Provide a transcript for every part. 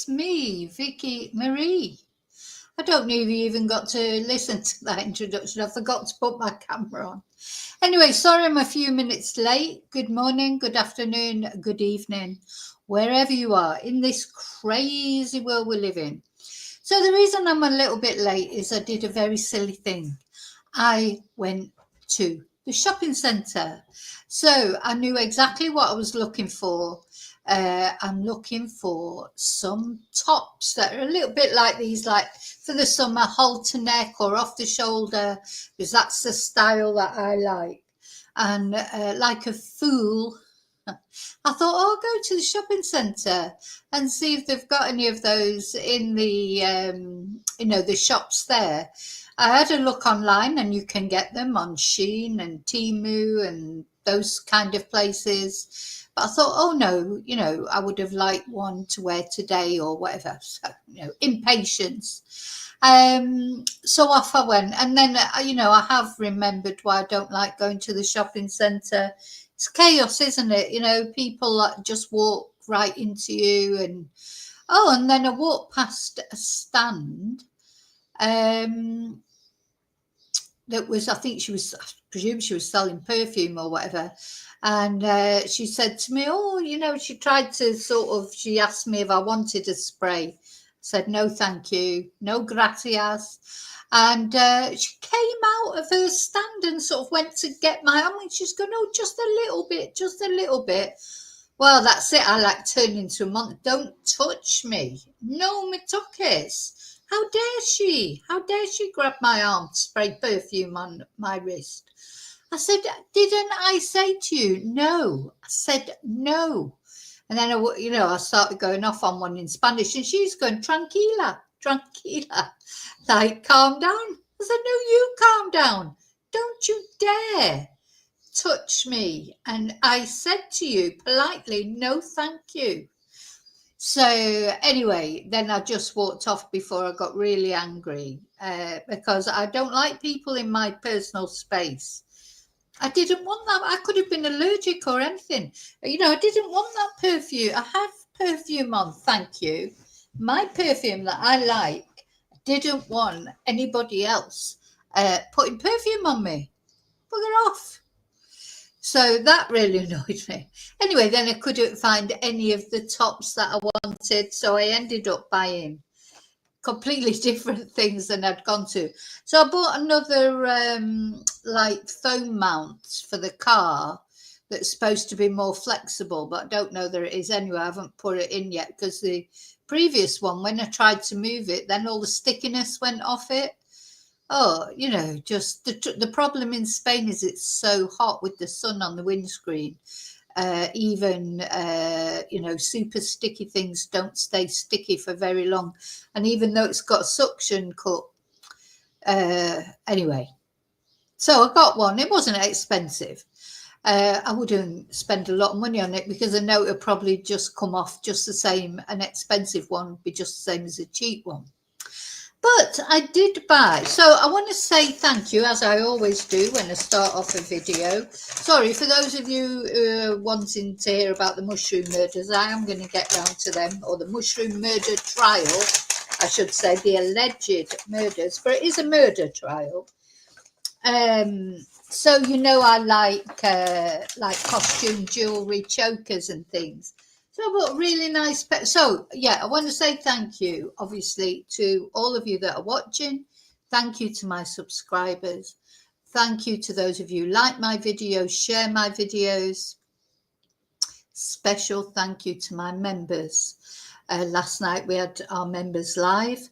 it's me, Vicky Marie. I don't know if you even got to listen to that introduction. I forgot to put my camera on. Anyway, sorry I'm a few minutes late. Good morning, good afternoon, good evening, wherever you are in this crazy world we live in. So the reason I'm a little bit late is I did a very silly thing. I went to the shopping centre. So I knew exactly what I was looking for. I'm looking for some tops that are a little bit like these, like for the summer, halter neck or off the shoulder, because that's the style that I like. And like a fool, I thought, oh, I'll go to the shopping centre and see if they've got any of those in the, the shops there. I had a look online and you can get them on Shein and Temu and those kind of places. But I thought, oh no, I would have liked one to wear today or whatever. So, impatience. So off I went. And then, I have remembered why I don't like going to the shopping centre. It's chaos, isn't it? People just walk right into you. And then I walked past a stand. That was, I presume she was selling perfume or whatever. And she said to me, she tried to she asked me if I wanted a spray. I said, no, thank you. No, gracias. And she came out of her stand and went to get my arm. And she's going, oh, just a little bit. Well, that's it. I turned into a monster. Don't touch me. No me toques. How dare she? How dare she grab my arm to spray perfume on my wrist? I said, didn't I say to you, no? I said, no. And then, I started going off on one in Spanish and she's going, tranquila. Like, calm down. I said, no, you calm down. Don't you dare touch me. And I said to you politely, no, thank you. So anyway, then I just walked off before I got really angry because I don't like people in my personal space. I didn't want that. I could have been allergic or anything. I didn't want that perfume. I have perfume on, thank you. My perfume that I like, didn't want anybody else putting perfume on me. Bugger off. So that really annoyed me. Anyway, then I couldn't find any of the tops that I wanted. So I ended up buying completely different things than I'd gone to. So I bought another foam mount for the car that's supposed to be more flexible, but I don't know that it is anyway. I haven't put it in yet because the previous one, when I tried to move it, then all the stickiness went off it. Oh, just the problem in Spain is it's so hot with the sun on the windscreen. Even super sticky things don't stay sticky for very long. And even though it's got a suction cup, anyway. So I got one. It wasn't expensive. I wouldn't spend a lot of money on it because I know it'll probably just come off just the same. An expensive one would be just the same as a cheap one. But I did buy. So I want to say thank you, as I always do when I start off a video. Sorry, for those of you wanting to hear about the mushroom murders, I am going to get round to them, or the mushroom murder trial, I should say, the alleged murders, but it is a murder trial. So, I like costume jewellery, chokers and things. So I bought really nice So yeah, I want to say thank you, obviously, to all of you that are watching. Thank you to my subscribers. Thank you to those of you who like my videos, share my videos. Special thank you to my members. Last night we had our members live.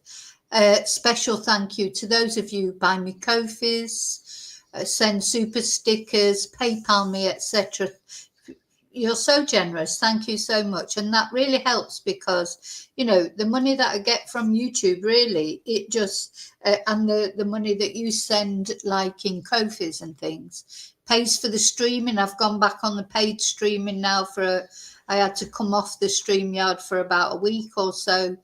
Special thank you to those of you who buy me Ko-fis, send super stickers, PayPal me, etc. You're so generous. Thank you so much. And that really helps because, the money that I get from YouTube, really, it just, and the money that you send, like in Ko-fis and things, pays for the streaming. I've gone back on the paid streaming now I had to come off the StreamYard for about a week or so,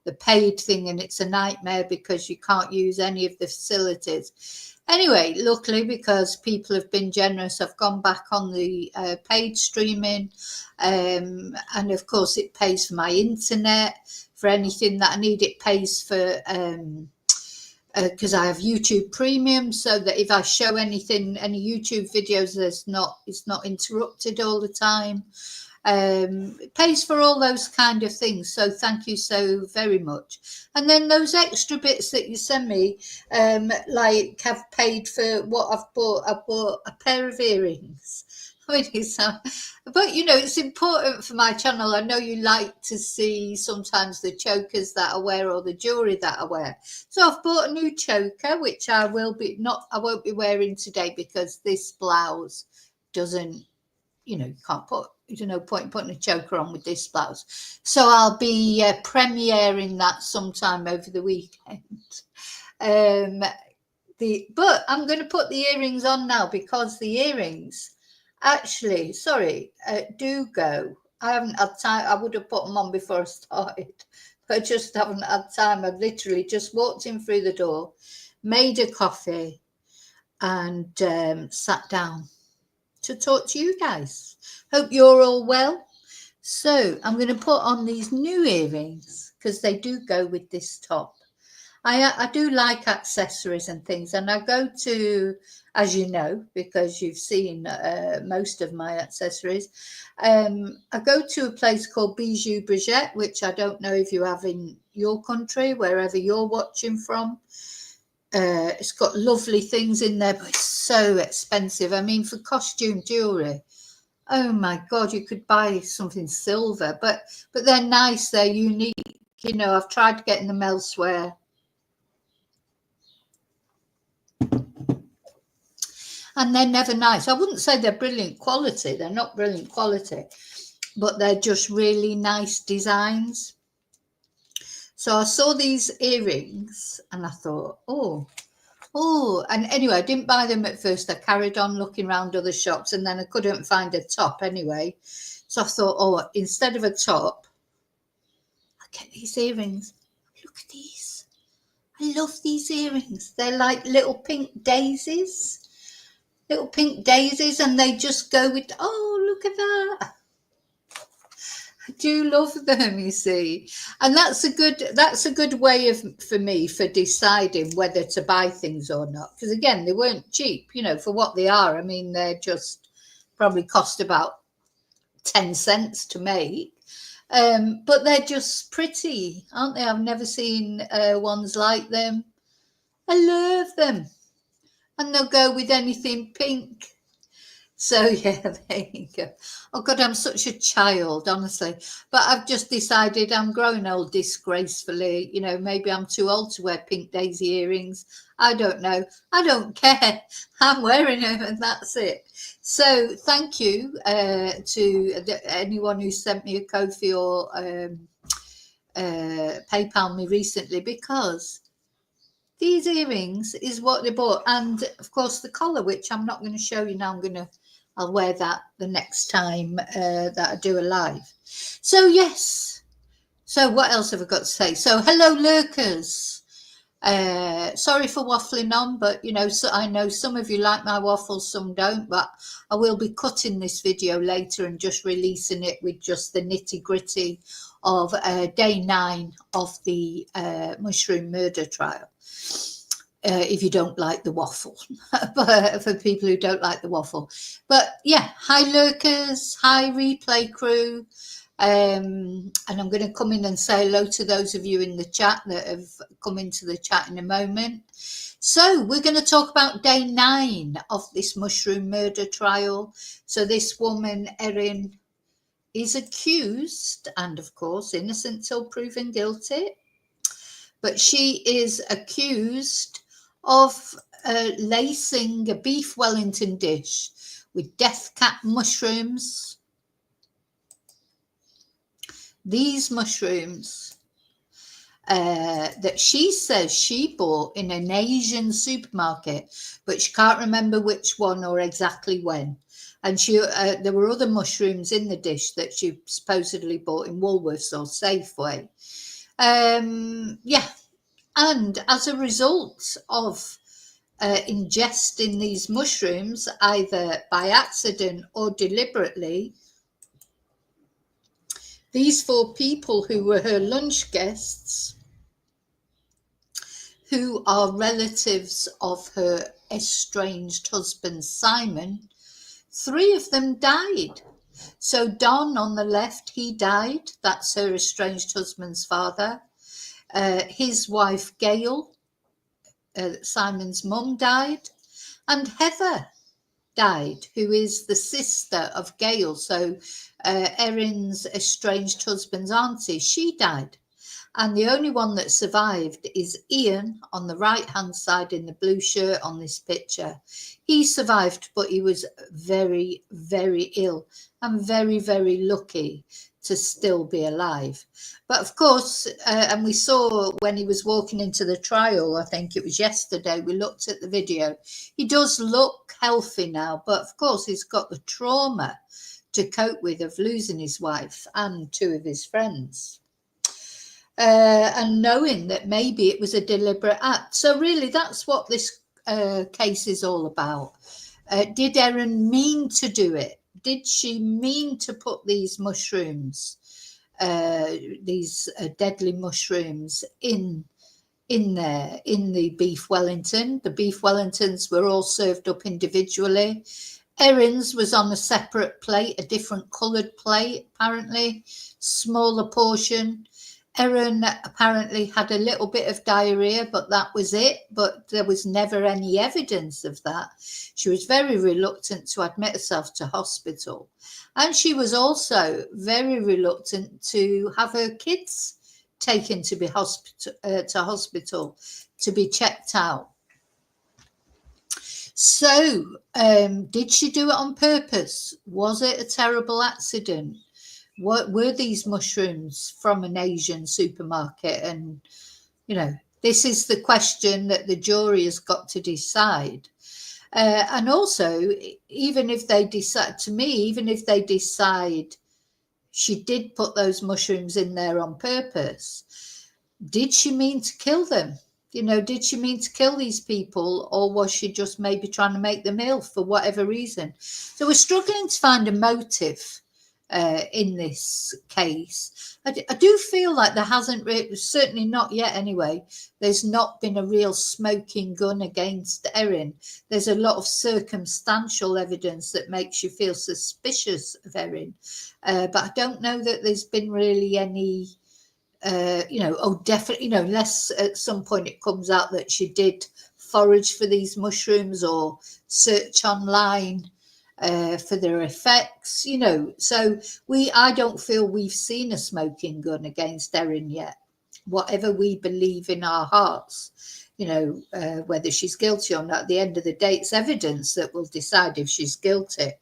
the paid thing, and it's a nightmare because you can't use any of the facilities. Anyway, luckily, because people have been generous, I've gone back on the paid streaming. And of course, it pays for my internet, for anything that I need. It pays for because I have YouTube Premium, so that if I show anything, any YouTube videos, it's not interrupted all the time. It pays for all those kind of things, so thank you so very much. And then those extra bits that you send me, like have paid for what I've bought. I bought a pair of earrings. I mean, but you know, it's important for my channel. I know you like to see sometimes the chokers that I wear or the jewelry that I wear. So I've bought a new choker, which I won't be wearing today because this blouse doesn't, you know, you can't put, there's no point in putting a choker on with this blouse. So I'll be premiering that sometime over the weekend. But I'm going to put the earrings on now because the earrings actually, do go. I haven't had time. I would have put them on before I started, but I just haven't had time. I've literally just walked in through the door, made a coffee, and sat down to talk to you guys. Hope you're all well. So I'm going to put on these new earrings because they do go with this top. I do like accessories and things, and I go to, as you know, because you've seen most of my accessories, I go to a place called Bijou Brigitte, which I don't know if you have in your country, wherever you're watching from. It's got lovely things in there, but it's so expensive. I mean, for costume jewelry, oh my God, you could buy something silver, but they're nice, they're unique. You know, I've tried getting them elsewhere. And they're never nice. I wouldn't say they're brilliant quality. They're not brilliant quality, but they're just really nice designs. So I saw these earrings and I thought, oh, and anyway, I didn't buy them at first. I carried on looking around other shops and then I couldn't find a top anyway. So I thought, oh, instead of a top, I'll get these earrings. Look at these. I love these earrings. They're like little pink daisies. And they just go with, oh, look at that. I do love them, you see. And that's a good way for me for deciding whether to buy things or not. Because again, they weren't cheap, you know, for what they are. I mean, they're just probably cost about 10 cents to make. But they're just pretty, aren't they? I've never seen ones like them. I love them. And they'll go with anything pink. So yeah, there you go. Oh God, I'm such a child, honestly. But I've just decided I'm growing old disgracefully. You know, maybe I'm too old to wear pink daisy earrings. I don't know. I don't care. I'm wearing them and that's it. So thank you to anyone who sent me a Ko-fi or PayPal me recently, because these earrings is what they bought. And of course the collar, which I'm not going to show you now. I'll wear that the next time that I do a live. So yes. So what else have I got to say? So hello lurkers. Sorry for waffling on, but you know, so I know some of you like my waffles, some don't, but I will be cutting this video later and just releasing it with just the nitty gritty of day 9 of the mushroom murder trial. If you don't like the waffle, but for people who don't like the waffle. But yeah, hi lurkers, hi replay crew. And I'm going to come in and say hello to those of you in the chat that have come into the chat in a moment. So we're going to talk about day 9 of this mushroom murder trial. So this woman, Erin, is accused and of course innocent till proven guilty. But she is accused of lacing a beef Wellington dish with death cap mushrooms. These mushrooms that she says she bought in an Asian supermarket, but she can't remember which one or exactly when. And there were other mushrooms in the dish that she supposedly bought in Woolworths or Safeway. Yeah. And as a result of ingesting these mushrooms, either by accident or deliberately, These 4 people who were her lunch guests, who are relatives of her estranged husband Simon, 3 of them died. So Don on the left, he died. That's her estranged husband's father. His wife Gail, Simon's mum, died. And Heather died, who is the sister of Gail. So Erin's estranged husband's auntie, she died. And the only one that survived is Ian on the right-hand side in the blue shirt on this picture. He survived, but he was very, very ill and very, very lucky to still be alive. But of course, and we saw when he was walking into the trial, I think it was yesterday, we looked at the video. He does look healthy now, but of course he's got the trauma to cope with of losing his wife and 2 of his friends. And knowing that maybe it was a deliberate act. So really, that's what this case is all about. Did Erin mean to do it? Did she mean to put these mushrooms, these deadly mushrooms in there, in the beef Wellington? The beef Wellingtons were all served up individually. Erin's was on a separate plate, a different coloured plate, apparently, smaller portion. Erin apparently had a little bit of diarrhea, but that was it. But there was never any evidence of that. She was very reluctant to admit herself to hospital. And she was also very reluctant to have her kids taken to hospital to be checked out. So, did she do it on purpose? Was it a terrible accident? What were these mushrooms from an Asian supermarket? And, this is the question that the jury has got to decide. And also, even if they decide she did put those mushrooms in there on purpose, did she mean to kill them? Did she mean to kill these people, or was she just maybe trying to make them ill for whatever reason? So we're struggling to find a motive in this case. I do feel like there hasn't, certainly not yet anyway, there's not been a real smoking gun against Erin. There's a lot of circumstantial evidence that makes you feel suspicious of Erin. But I don't know that there's been really any, definitely, unless at some point it comes out that she did forage for these mushrooms or search online for their effects, so I don't feel we've seen a smoking gun against Erin yet, whatever we believe in our hearts, whether she's guilty or not. At the end of the day, it's evidence that will decide if she's guilty.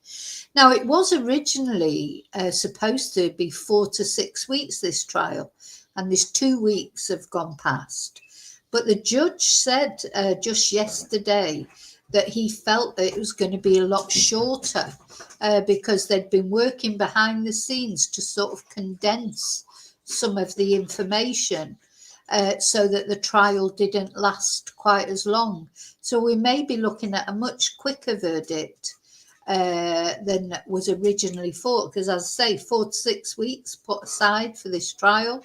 Now, it was originally supposed to be 4 to 6 weeks, this trial, and these 2 weeks have gone past. But the judge said just yesterday that he felt that it was going to be a lot shorter because they'd been working behind the scenes to sort of condense some of the information so that the trial didn't last quite as long. So we may be looking at a much quicker verdict than was originally thought, because as I say, 4 to 6 weeks put aside for this trial.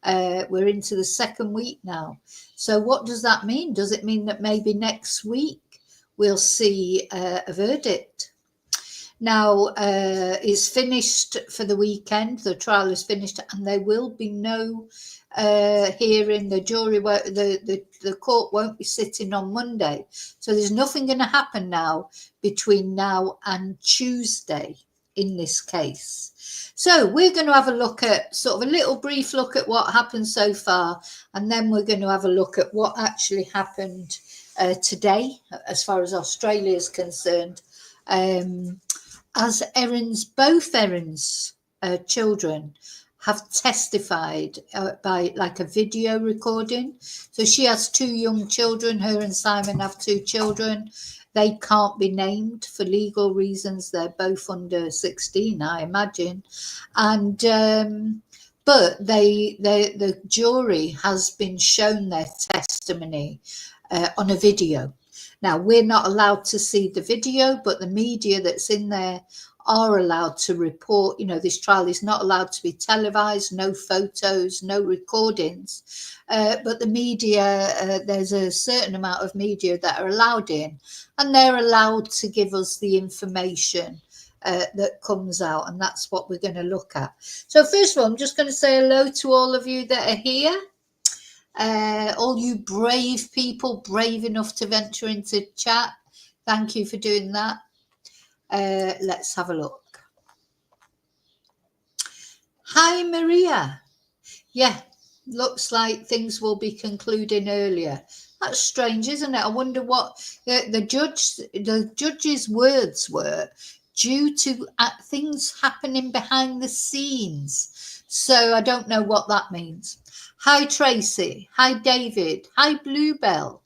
We're into the 2nd week now. So what does that mean? Does it mean that maybe next week we'll see a verdict? Now, it's finished for the weekend. The trial is finished, and there will be no hearing. The jury, the court won't be sitting on Monday. So there's nothing going to happen now between now and Tuesday in this case. So we're going to have a look at sort of a little brief look at what happened so far, and then we're going to have a look at what actually happened today, as far as Australia is concerned, as both Erin's children have testified by like a video recording. So she has 2 young children. Her and Simon have 2 children. They can't be named for legal reasons. They're both under 16, I imagine. And but the jury has been shown their testimony on a video. Now, we're not allowed to see the video, but the media that's in there are allowed to report. This trial is not allowed to be televised, no photos, no recordings. But the media, there's a certain amount of media that are allowed in, and they're allowed to give us the information that comes out, and that's what we're going to look at. So first of all, I'm just going to say hello to all of you that are here. All you brave people, brave enough to venture into chat. Thank you for doing that. Let's have a look. Hi, Maria. Yeah, looks like things will be concluding earlier. That's strange, isn't it? I wonder what the judge's words were, due to things happening behind the scenes. So I don't know what that means. Hi, Tracy. Hi, David. Hi, Bluebell.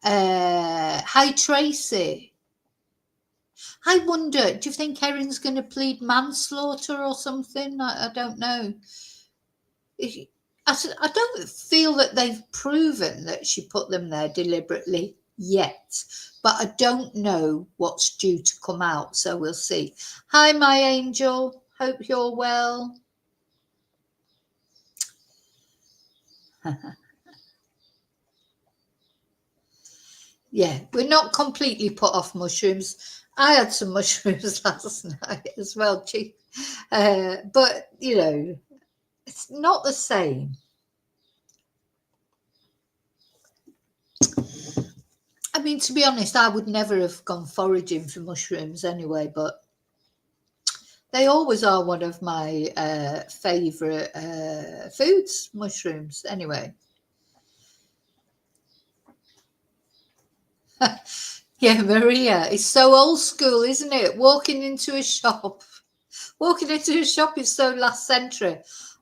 Hi, Tracy. I wonder, do you think Erin's going to plead manslaughter or something? I don't know. I don't feel that they've proven that she put them there deliberately yet, but I don't know what's due to come out, so we'll see. Hi, my angel. Hope you're well. Yeah, we're not completely put off mushrooms. I had some mushrooms last night as well, Chief. But, it's not the same. I mean, to be honest, I would never have gone foraging for mushrooms anyway, but they always are one of my favourite foods, mushrooms, anyway. Yeah, Maria, it's so old school, isn't it? Walking into a shop is so last century.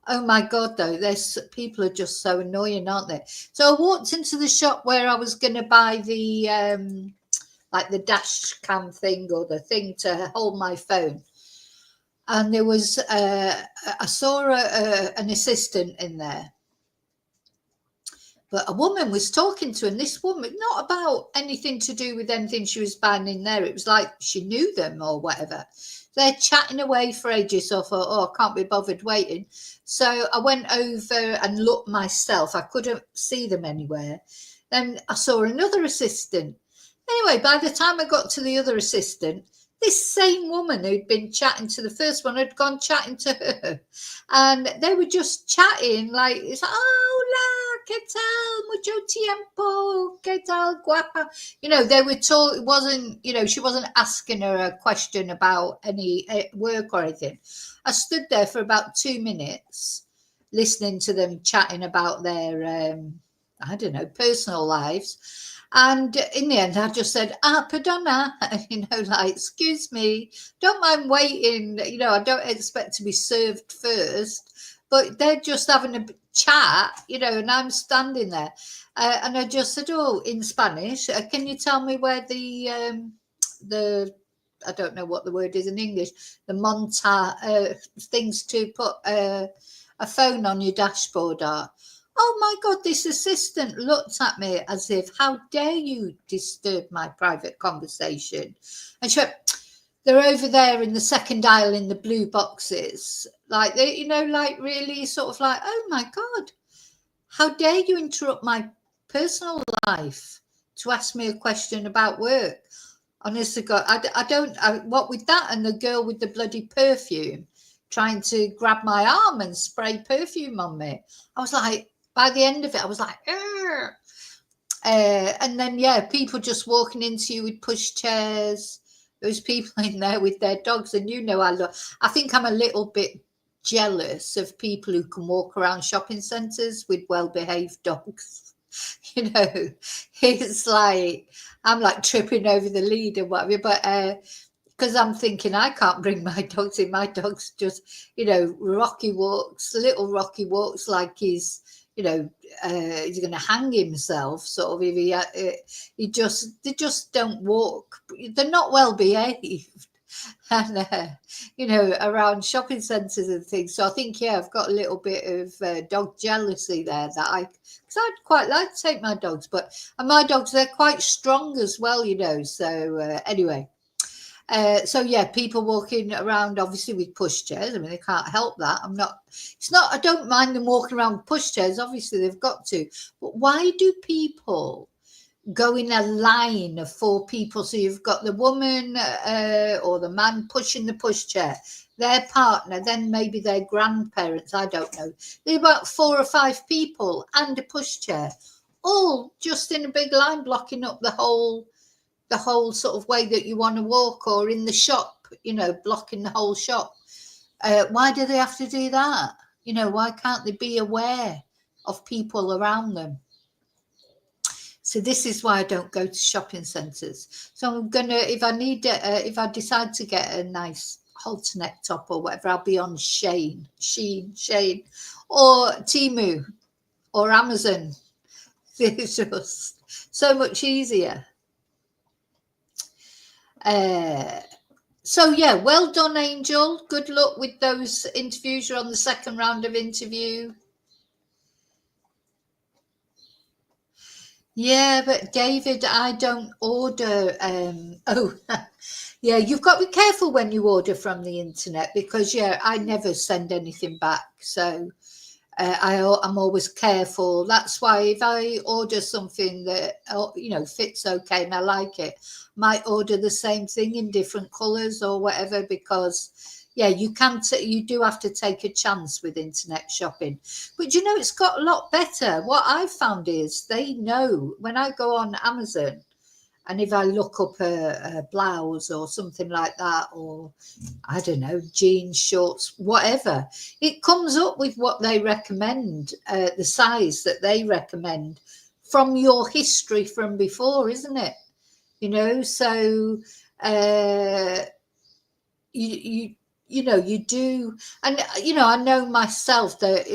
Oh my God, though, people are just so annoying, aren't they? So I walked into the shop where I was going to buy the like the dash cam thing, or the thing to hold my phone, and there was I saw an assistant in there, but a woman was talking to her, and this woman, not about anything to do with anything she was buying in there, it was like she knew them or whatever. They're chatting away for ages, so I thought, I can't be bothered waiting. So I went over and looked myself. I couldn't see them anywhere. Then I saw another assistant. Anyway, by the time I got to the other assistant, this same woman who'd been chatting to the first one had gone chatting to her. And they were just chatting like, it's like, hola, ¿qué tal? Mucho tiempo, ¿qué tal, guapa? They were told, it wasn't, she wasn't asking her a question about any work or anything. I stood there for about 2 minutes listening to them chatting about their, I don't know, personal lives. And in the end, I just said, perdona, like, excuse me, don't mind waiting. I don't expect to be served first, but they're just having a chat, and I'm standing there. And I just said, in Spanish, can you tell me where the, I don't know what the word is in English, the things to put a phone on your dashboard are? Oh my God, this assistant looked at me as if, how dare you disturb my private conversation? And she went, they're over there in the second aisle in the blue boxes. Like, they, like really sort of like, oh my God, how dare you interrupt my personal life to ask me a question about work? Honestly, God, what with that and the girl with the bloody perfume trying to grab my arm and spray perfume on me. I was like, by the end of it, I was like, and then, people just walking into you with push chairs. There was people in there with their dogs, and I think I'm a little bit jealous of people who can walk around shopping centres with well-behaved dogs. It's like, I'm like tripping over the lead and whatever, but because I'm thinking I can't bring my dogs in. My dog's just, little rocky walks like he's, he's going to hang himself, sort of. If they just don't walk. They're not well behaved, and around shopping centres and things. So I think, I've got a little bit of dog jealousy there because I'd quite like to take my dogs, and my dogs, they're quite strong as well, So anyway. So yeah, people walking around obviously with pushchairs. I mean, they can't help that. It's not, I don't mind them walking around with pushchairs. Obviously, they've got to. But why do people go in a line of 4 people? So you've got the woman or the man pushing the pushchair, their partner, then maybe their grandparents. I don't know. There's about 4 or 5 people and a pushchair, all just in a big line, blocking up the whole sort of way that you want to walk, or in the shop, blocking the whole shop. Why do they have to do that? Why can't they be aware of people around them? So this is why I don't go to shopping centres. So I'm gonna, if I decide to get a nice halter neck top or whatever, I'll be on Shein, or Temu, or Amazon. It's just so much easier. So yeah, well done, Angel. Good luck with those interviews. You're on the second round of interview. Yeah, but David, I don't order. Yeah, you've got to be careful when you order from the internet, because I never send anything back. So I'm always careful. That's why if I order something that fits okay and I like it, might order the same thing in different colours or whatever, because you do have to take a chance with internet shopping. But it's got a lot better. What I've found is they know when I go on Amazon, and if I look up a blouse or something like that, or I don't know, jeans, shorts, whatever, it comes up with what they recommend, the size that they recommend from your history from before, isn't it? So you do, and I know myself that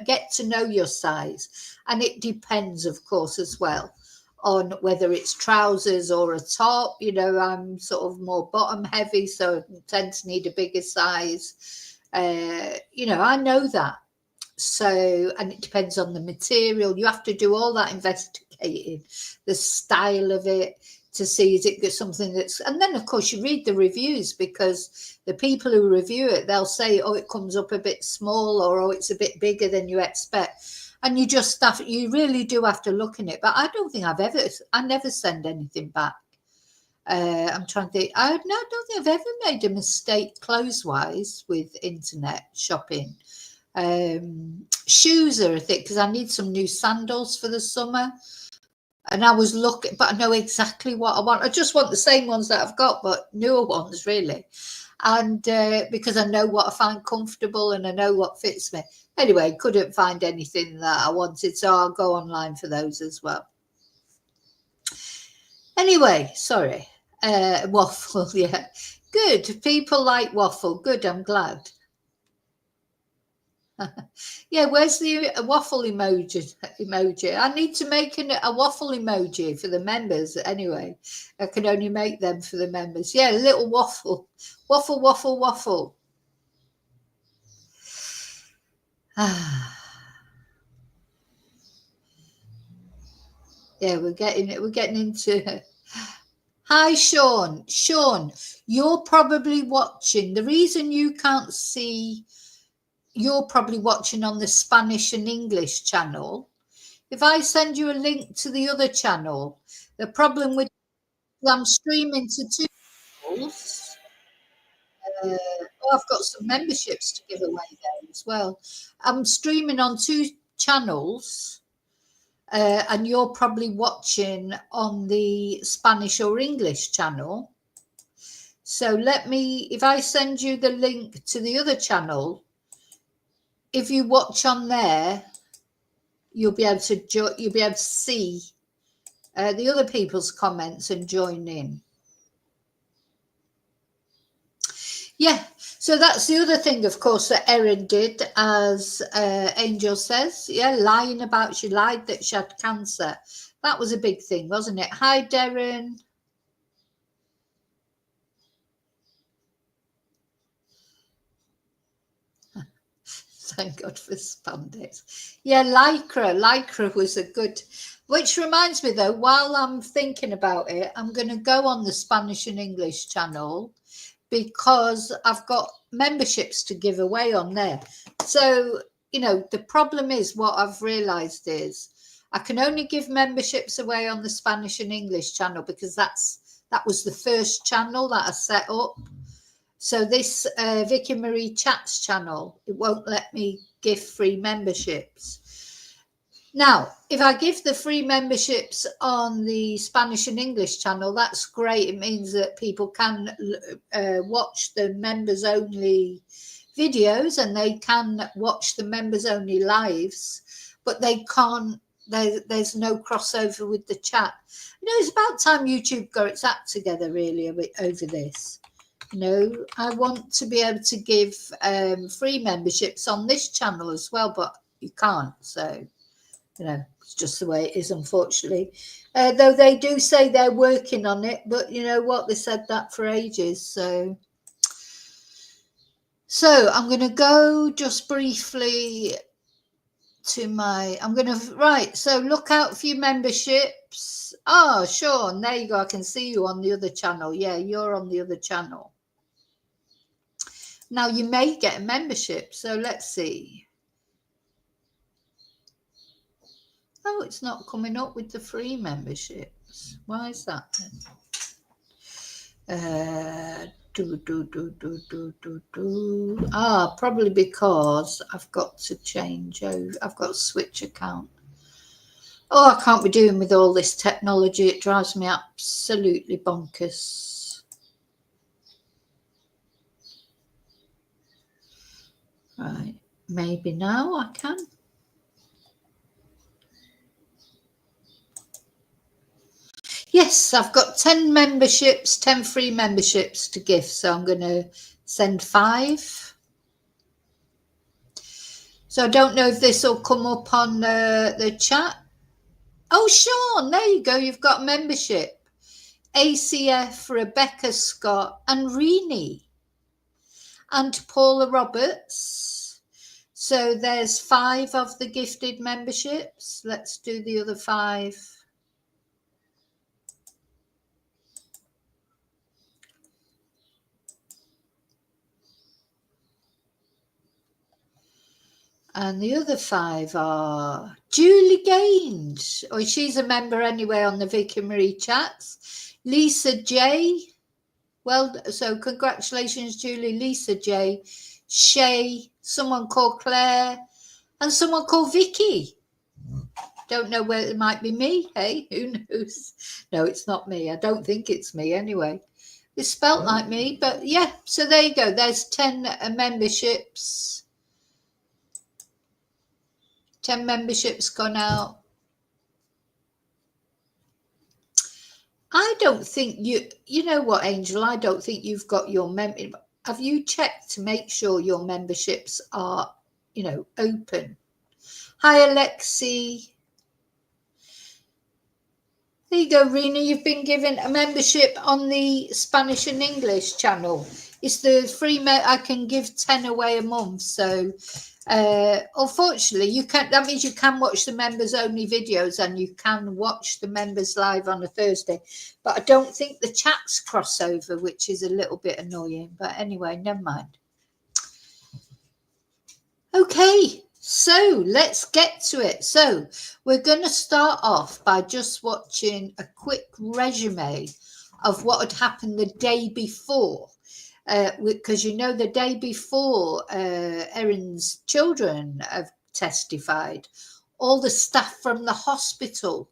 get to know your size, and it depends, of course, as well, on whether it's trousers or a top. I'm sort of more bottom heavy, so I tend to need a bigger size. I know that. So, and it depends on the material. You have to do all that investigating, the style of it, to see is it something that's, and then of course you read the reviews, because the people who review it, they'll say, oh, it comes up a bit small, or oh, it's a bit bigger than you expect. And you really do have to look in it. But I don't think I never send anything back. I'm trying to think. I don't think I've ever made a mistake clothes-wise with internet shopping. Shoes are a thing, because I need some new sandals for the summer. And I was looking, but I know exactly what I want. I just want the same ones that I've got, but newer ones, really. And because I know what I find comfortable and I know what fits me. Anyway, couldn't find anything that I wanted, so I'll go online for those as well. Anyway, sorry. Waffle, yeah. Good. People like waffle. Good, I'm glad. Yeah, where's the waffle emoji? I need to make a waffle emoji for the members. Anyway, I can only make them for the members. Yeah, a little waffle. Waffle, waffle, waffle. Yeah, we're getting into. Hi, Sean. Sean, you're probably watching. The reason you can't see, you're probably watching on the Spanish and English channel. If I send you a link to the other channel, the problem with, I'm streaming to 2 channels. I've got some memberships to give away there as well. I'm streaming on 2 channels, and you're probably watching on the Spanish or English channel. So if I send you the link to the other channel, if you watch on there, you'll be able to see the other people's comments and join in. Yeah, so that's the other thing, of course, that Erin did, as Angel says. Yeah, lying about, she lied that she had cancer. That was a big thing, wasn't it? Hi, Darren. Thank God for spandex. Yeah, lycra was a good, which reminds me though, while I'm thinking about it, I'm going to go on the Spanish and English channel because I've got memberships to give away on there. So, you know, the problem is, what I've realized is I can only give memberships away on the Spanish and English channel because that was the first channel that I set up. So this Vicky Marie Chats channel, it won't let me give free memberships. Now, if I give the free memberships on the Spanish and English channel, that's great. It means that people can watch the members only videos and they can watch the members only lives, but they can't, there's no crossover with the chat. You know, it's about time YouTube got its act together really over this. You know, I want to be able to give free memberships on this channel as well, but you can't. So, you know, it's just the way it is, unfortunately. Though they do say they're working on it, but you know what? They said that for ages. So I'm going to go just briefly to my, I'm going to, right. So look out for your memberships. Oh, Sean, there you go. I can see you on the other channel. Yeah, you're on the other channel. Now you may get a membership. So let's see. Oh, it's not coming up with the free memberships. Why is that then? Probably because I've got to change over. I've got to switch account. Oh, I can't be doing with all this technology. It drives me absolutely bonkers. Right, maybe now I can. Yes, I've got 10 memberships, 10 free memberships to give. So I'm going to send 5. So I don't know if this will come up on the chat. Oh, Sean, there you go. You've got membership. ACF, Rebecca Scott, and Rini. And Paula Roberts. So there's 5 of the gifted memberships. Let's do the other 5. And the other 5 are Julie Gaines. Oh, she's a member anyway on the Vicky Marie Chats. Lisa J. Well, so congratulations, Julie. Lisa J. Shay, someone called Claire, and someone called Vicky. Don't know whether it might be me. Hey, who knows? No, it's not me. I don't think it's me anyway. It's spelt like me, but yeah. So there you go. There's 10 memberships. 10 memberships gone out. I don't think you know what, Angel, I don't think you've got your have you checked to make sure your memberships are, you know, open? Hi, Alexi. There you go, Rena. You've been given a membership on the Spanish and English channel. It's the free, I can give 10 away a month. So unfortunately, you can't. That means you can watch the members only videos and you can watch the members live on a Thursday. But I don't think the chats cross over, which is a little bit annoying. But anyway, never mind. Okay, so let's get to it. So we're going to start off by just watching a quick resume of what had happened the day before. Because you know, the day before Erin's children have testified, all the staff from the hospital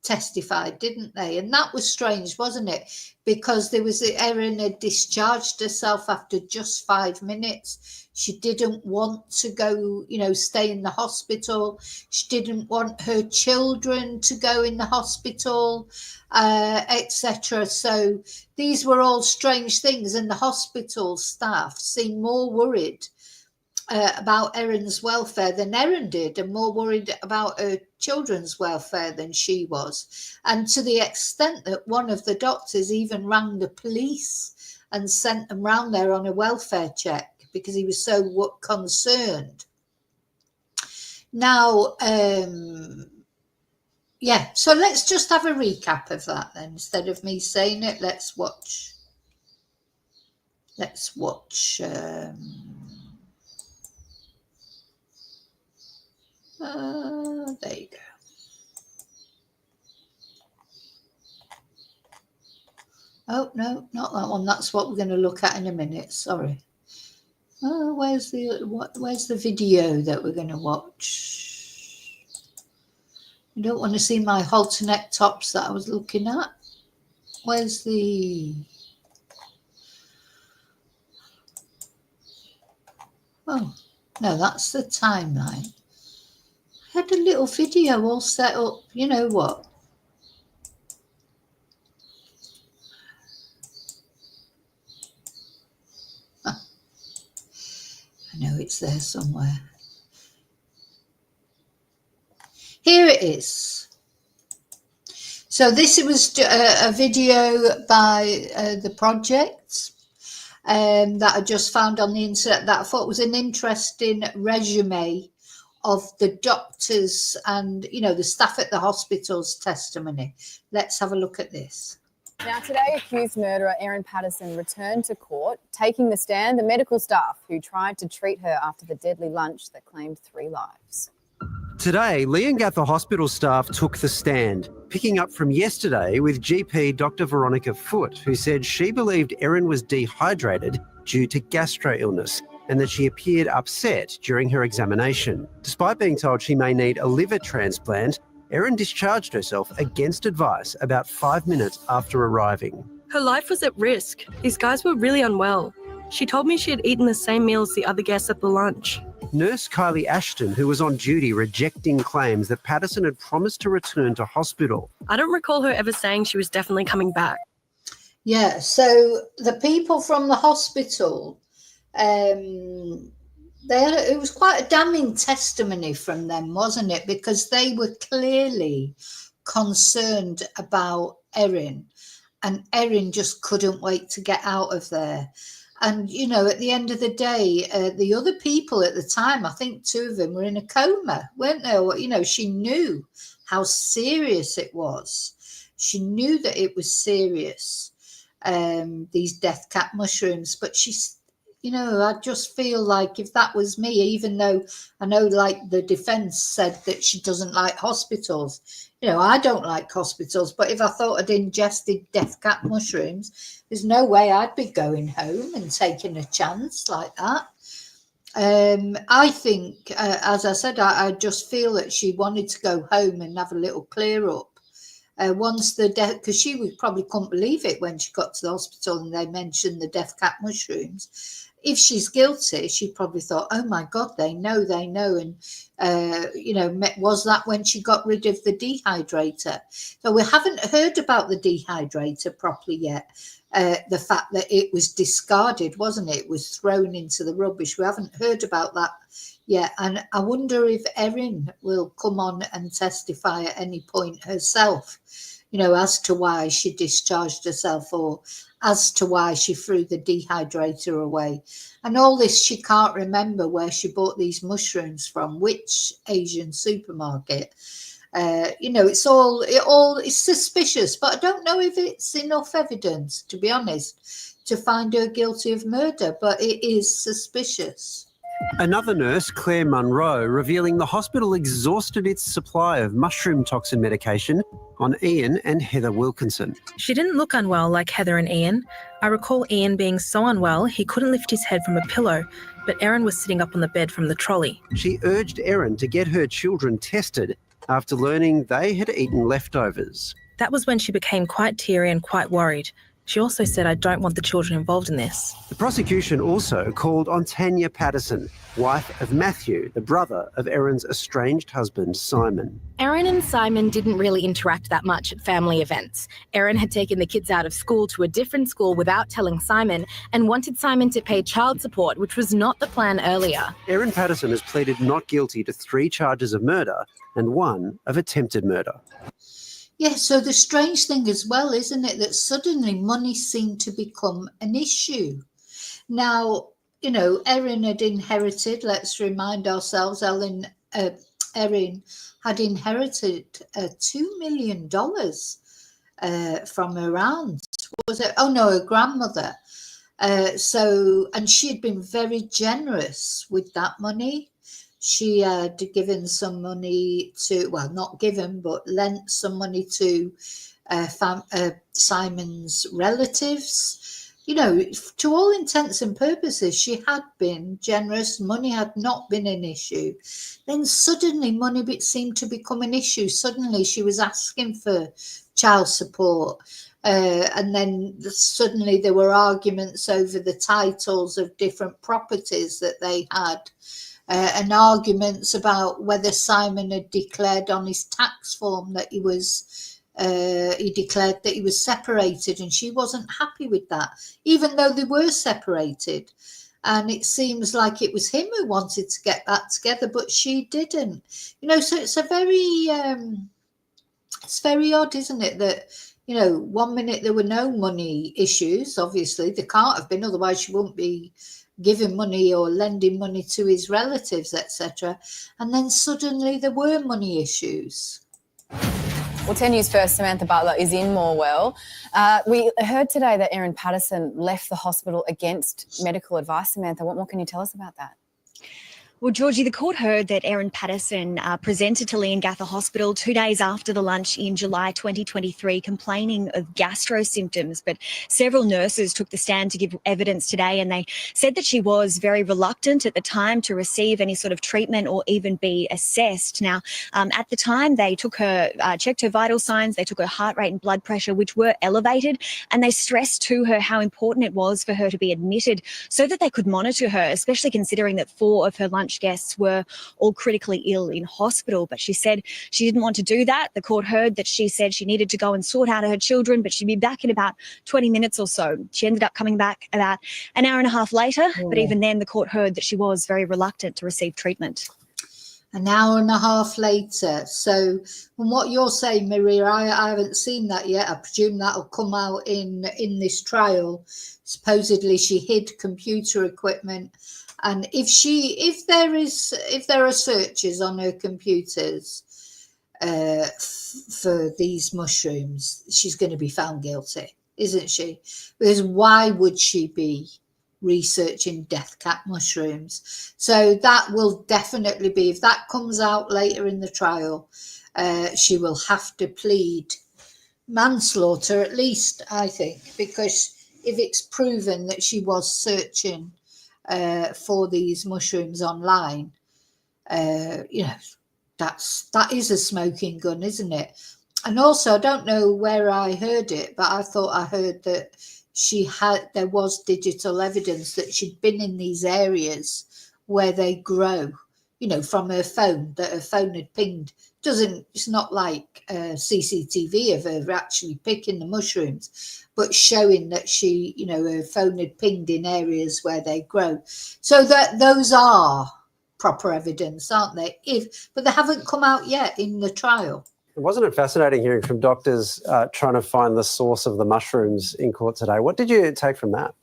testified, didn't they? And that was strange, wasn't it? Because there was Erin had discharged herself after just 5 minutes. She didn't want to go, you know, stay in the hospital. She didn't want her children to go in the hospital, etc. So these were all strange things, and the hospital staff seemed more worried about Erin's welfare than Erin did, and more worried about her children's welfare than she was. And to the extent that one of the doctors even rang the police and sent them round there on a welfare check because he was so concerned. Now, yeah, so let's just have a recap of that then. Instead of me saying it, let's watch. There you go. Oh, no, not that one. That's what we're going to look at in a minute. Sorry. Oh, where's the video that we're going to watch? You don't want to see my halter neck tops that I was looking at. Where's the... Oh, no, that's the timeline. I had a little video all set up. You know what? I know it's there somewhere. Here it is. So this was a video by the project that I just found on the internet that I thought was an interesting resume of the doctors and, you know, the staff at the hospital's testimony. Let's have a look at this. Now today, accused murderer Erin Patterson returned to court, taking the stand the medical staff who tried to treat her after the deadly lunch that claimed 3 lives. Today, Leongatha Hospital staff took the stand, picking up from yesterday with GP Dr. Veronica Foote, who said she believed Erin was dehydrated due to gastro illness and that she appeared upset during her examination. Despite being told she may need a liver transplant, Erin discharged herself against advice about 5 minutes after arriving. Her life was at risk. These guys were really unwell. She told me she had eaten the same meal as the other guests at the lunch. Nurse Kylie Ashton, who was on duty, rejecting claims that Patterson had promised to return to hospital. I don't recall her ever saying she was definitely coming back. Yeah, so the people from the hospital, it was quite a damning testimony from them, wasn't it? Because they were clearly concerned about Erin, and Erin just couldn't wait to get out of there. And, you know, at the end of the day, the other people at the time, I think 2 of them were in a coma, weren't they? Or, you know, she knew how serious it was. She knew that it was serious, these death cap mushrooms. But she's, you know, I just feel like if that was me, even though I know, like, the defence said that she doesn't like hospitals. You know, I don't like hospitals, but if I thought I'd ingested death cap mushrooms, there's no way I'd be going home and taking a chance like that. I think, as I said, I just feel that she wanted to go home and have a little clear up. Once the death, because she probably couldn't believe it when she got to the hospital and they mentioned the death cap mushrooms. If she's guilty, she probably thought, oh my God, they know. And, you know, was that when she got rid of the dehydrator? So we haven't heard about the dehydrator properly yet. The fact that it was discarded, wasn't it? It was thrown into the rubbish. We haven't heard about that yet. And I wonder if Erin will come on and testify at any point herself, you know, as to why she discharged herself or as to why she threw the dehydrator away. And all this, she can't remember where she bought these mushrooms from, which Asian supermarket. You know, it's suspicious, but I don't know if it's enough evidence, to be honest, to find her guilty of murder, but it is suspicious. Another nurse, Claire Munro, revealing the hospital exhausted its supply of mushroom toxin medication on Ian and Heather Wilkinson. She didn't look unwell like Heather and Ian. I recall Ian being so unwell he couldn't lift his head from a pillow, but Erin was sitting up on the bed from the trolley. She urged Erin to get her children tested after learning they had eaten leftovers. That was when she became quite teary and quite worried. She also said, I don't want the children involved in this. The prosecution also called on Tanya Patterson, wife of Matthew, the brother of Erin's estranged husband, Simon. Erin and Simon didn't really interact that much at family events. Erin had taken the kids out of school to a different school without telling Simon and wanted Simon to pay child support, which was not the plan earlier. Erin Patterson has pleaded not guilty to 3 charges of murder and 1 of attempted murder. Yeah, so the strange thing as well, isn't it, that suddenly money seemed to become an issue. Now, you know, Erin had inherited, let's remind ourselves, Erin had inherited $2 million from her aunt. Was it? Oh no, her grandmother. And she had been very generous with that money. She had given some money to, well, not given, but lent some money to Simon's relatives. You know, to all intents and purposes, she had been generous. Money had not been an issue. Then suddenly money seemed to become an issue. Suddenly she was asking for child support. And then suddenly there were arguments over the titles of different properties that they had. And arguments about whether Simon had declared on his tax form that he declared that he was separated, and she wasn't happy with that, even though they were separated. And it seems like it was him who wanted to get that together, but she didn't. You know, so it's very odd, isn't it, that, you know, 1 minute there were no money issues. Obviously, there can't have been, otherwise she wouldn't be giving money or lending money to his relatives, etc. And then suddenly there were money issues. Well, 10 News First, Samantha Butler is in Morwell. We heard today that Erin Patterson left the hospital against medical advice. Samantha, what more can you tell us about that? Well, Georgie, the court heard that Erin Patterson presented to Leongatha Hospital 2 days after the lunch in July 2023, complaining of gastro symptoms. But several nurses took the stand to give evidence today, and they said that she was very reluctant at the time to receive any sort of treatment or even be assessed. Now, at the time, they took her, checked her vital signs, they took her heart rate and blood pressure, which were elevated, and they stressed to her how important it was for her to be admitted so that they could monitor her, especially considering that 4 of her lunch guests were all critically ill in hospital. But she said she didn't want to do that. The court heard that she said she needed to go and sort out her children, but she'd be back in about 20 minutes or so. She ended up coming back about an hour and a half later, but even then the court heard that she was very reluctant to receive treatment. An hour and a half later. So from what you're saying, Maria, I haven't seen that yet. I presume that'll come out in this trial. Supposedly she hid computer equipment, and if there are searches on her computers for these mushrooms, she's going to be found guilty, isn't she? Because why would she be researching death cap mushrooms? So that will definitely be, if that comes out later in the trial, she will have to plead manslaughter at least, I think, because if it's proven that she was searching for these mushrooms online, you know, that is a smoking gun, isn't it? And also, I don't know where I heard it, but I thought I heard that there was digital evidence that she'd been in these areas where they grow, you know, from her phone, that her phone had pinged. It's not like CCTV of her actually picking the mushrooms, but showing that she, you know, her phone had pinged in areas where they grow. So that those are proper evidence, aren't they? But they haven't come out yet in the trial. Wasn't it fascinating hearing from doctors trying to find the source of the mushrooms in court today? What did you take from that?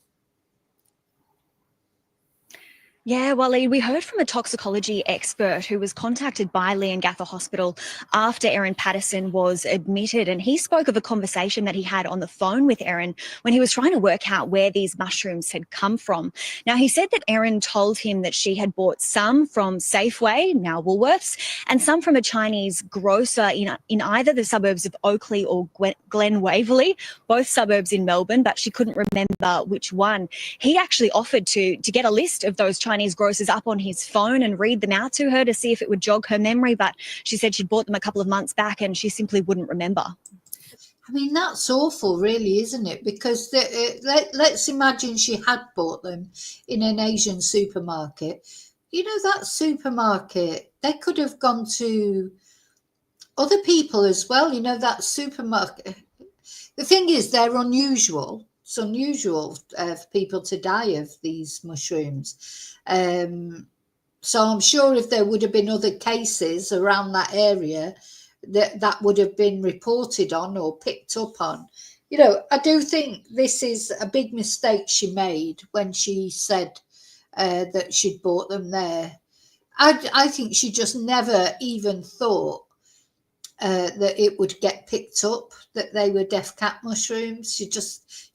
Yeah, well, we heard from a toxicology expert who was contacted by Leongatha Hospital after Erin Patterson was admitted, and he spoke of a conversation that he had on the phone with Erin when he was trying to work out where these mushrooms had come from. Now, he said that Erin told him that she had bought some from Safeway, now Woolworths, and some from a Chinese grocer in either the suburbs of Oakley or Glen Waverley, both suburbs in Melbourne, but she couldn't remember which one. He actually offered to get a list of those Chinese grocers up on his phone and read them out to her to see if it would jog her memory, but she said she'd bought them a couple of months back and she simply wouldn't remember. I mean, that's awful, really, isn't it? Because let's imagine she had bought them in an Asian supermarket. You know, that supermarket, they could have gone to other people as well. You know, that supermarket. The thing is, they're unusual. It's unusual for people to die of these mushrooms. So I'm sure if there would have been other cases around that area, that would have been reported on or picked up on. You know, I do think this is a big mistake she made when she said that she'd bought them there. I think she just never even thought that it would get picked up, that they were death cap mushrooms. She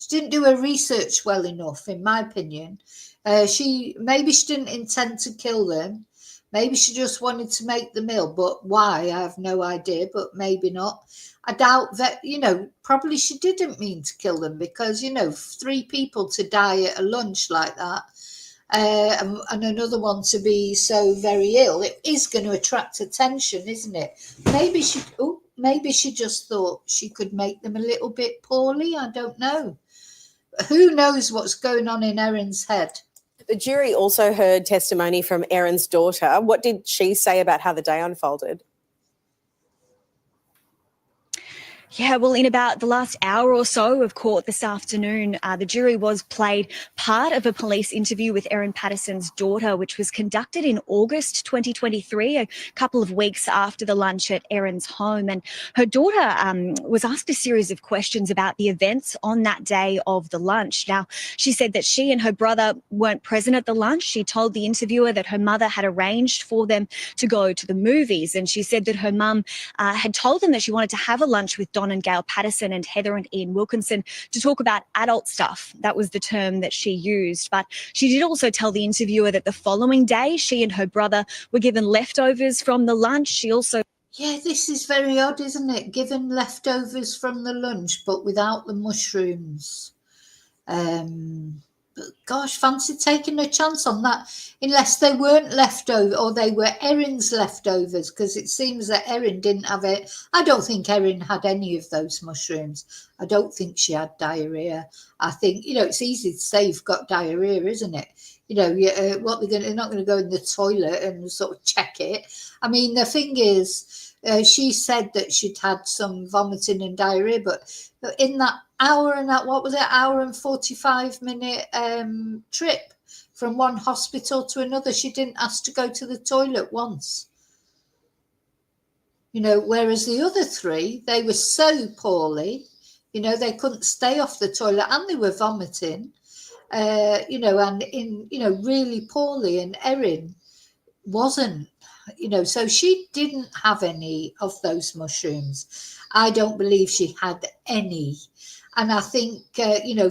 didn't do her research well enough, in my opinion. Maybe she didn't intend to kill them. Maybe she just wanted to make the meal, but why? I have no idea, but maybe not. I doubt that, probably she didn't mean to kill them because, 3 people to die at a lunch like that, and another one to be so very ill, it is going to attract attention, isn't it? Maybe she just thought she could make them a little bit poorly. I don't know. Who knows what's going on in Erin's head? The jury also heard testimony from Erin's daughter. What did she say about how the day unfolded? Yeah, well, in about the last hour or so of court this afternoon, the jury was played part of a police interview with Erin Patterson's daughter, which was conducted in August 2023, a couple of weeks after the lunch at Erin's home. And her daughter was asked a series of questions about the events on that day of the lunch. Now, she said that she and her brother weren't present at the lunch. She told the interviewer that her mother had arranged for them to go to the movies. And she said that her mum had told them that she wanted to have a lunch with Don and Gail Patterson and Heather and Ian Wilkinson to talk about adult stuff. That was the term that she used. But she did also tell the interviewer that the following day, she and her brother were given leftovers from the lunch. She also... Yeah, this is very odd, isn't it? Given leftovers from the lunch, but without the mushrooms. But gosh, fancy taking a chance on that, unless they weren't leftover or they were Erin's leftovers, because it seems that Erin didn't have it. I don't think Erin had any of those mushrooms. I don't think she had diarrhea. I think, it's easy to say you've got diarrhea, isn't it? They're not going to go in the toilet and sort of check it. I mean, the thing is, she said that she'd had some vomiting and diarrhea, but in that hour and 45-minute trip from one hospital to another, she didn't ask to go to the toilet once. Whereas the other 3, they were so poorly, they couldn't stay off the toilet and they were vomiting, and really poorly, and Erin wasn't. So she didn't have any of those mushrooms. I don't believe she had any. And I think,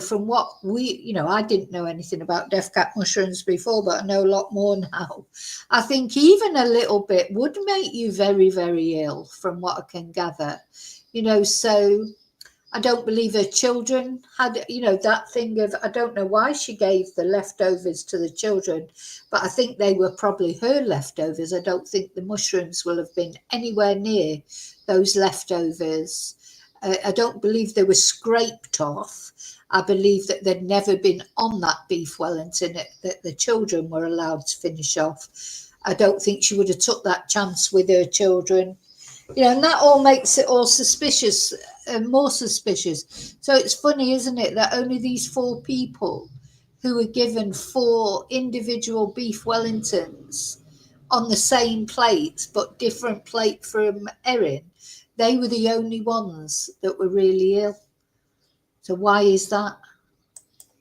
from what I didn't know anything about death cap mushrooms before, but I know a lot more now. I think even a little bit would make you very, very ill, from what I can gather. So I don't believe her children had, that thing of, I don't know why she gave the leftovers to the children, but I think they were probably her leftovers. I don't think the mushrooms will have been anywhere near those leftovers. I don't believe they were scraped off. I believe that they'd never been on that beef Wellington that the children were allowed to finish off. I don't think she would have took that chance with her children. And that all makes it all suspicious, more suspicious. So it's funny, isn't it, that only these 4 people who were given 4 individual beef Wellingtons on the same plate, but different plate from Erin, they were the only ones that were really ill. So why is that?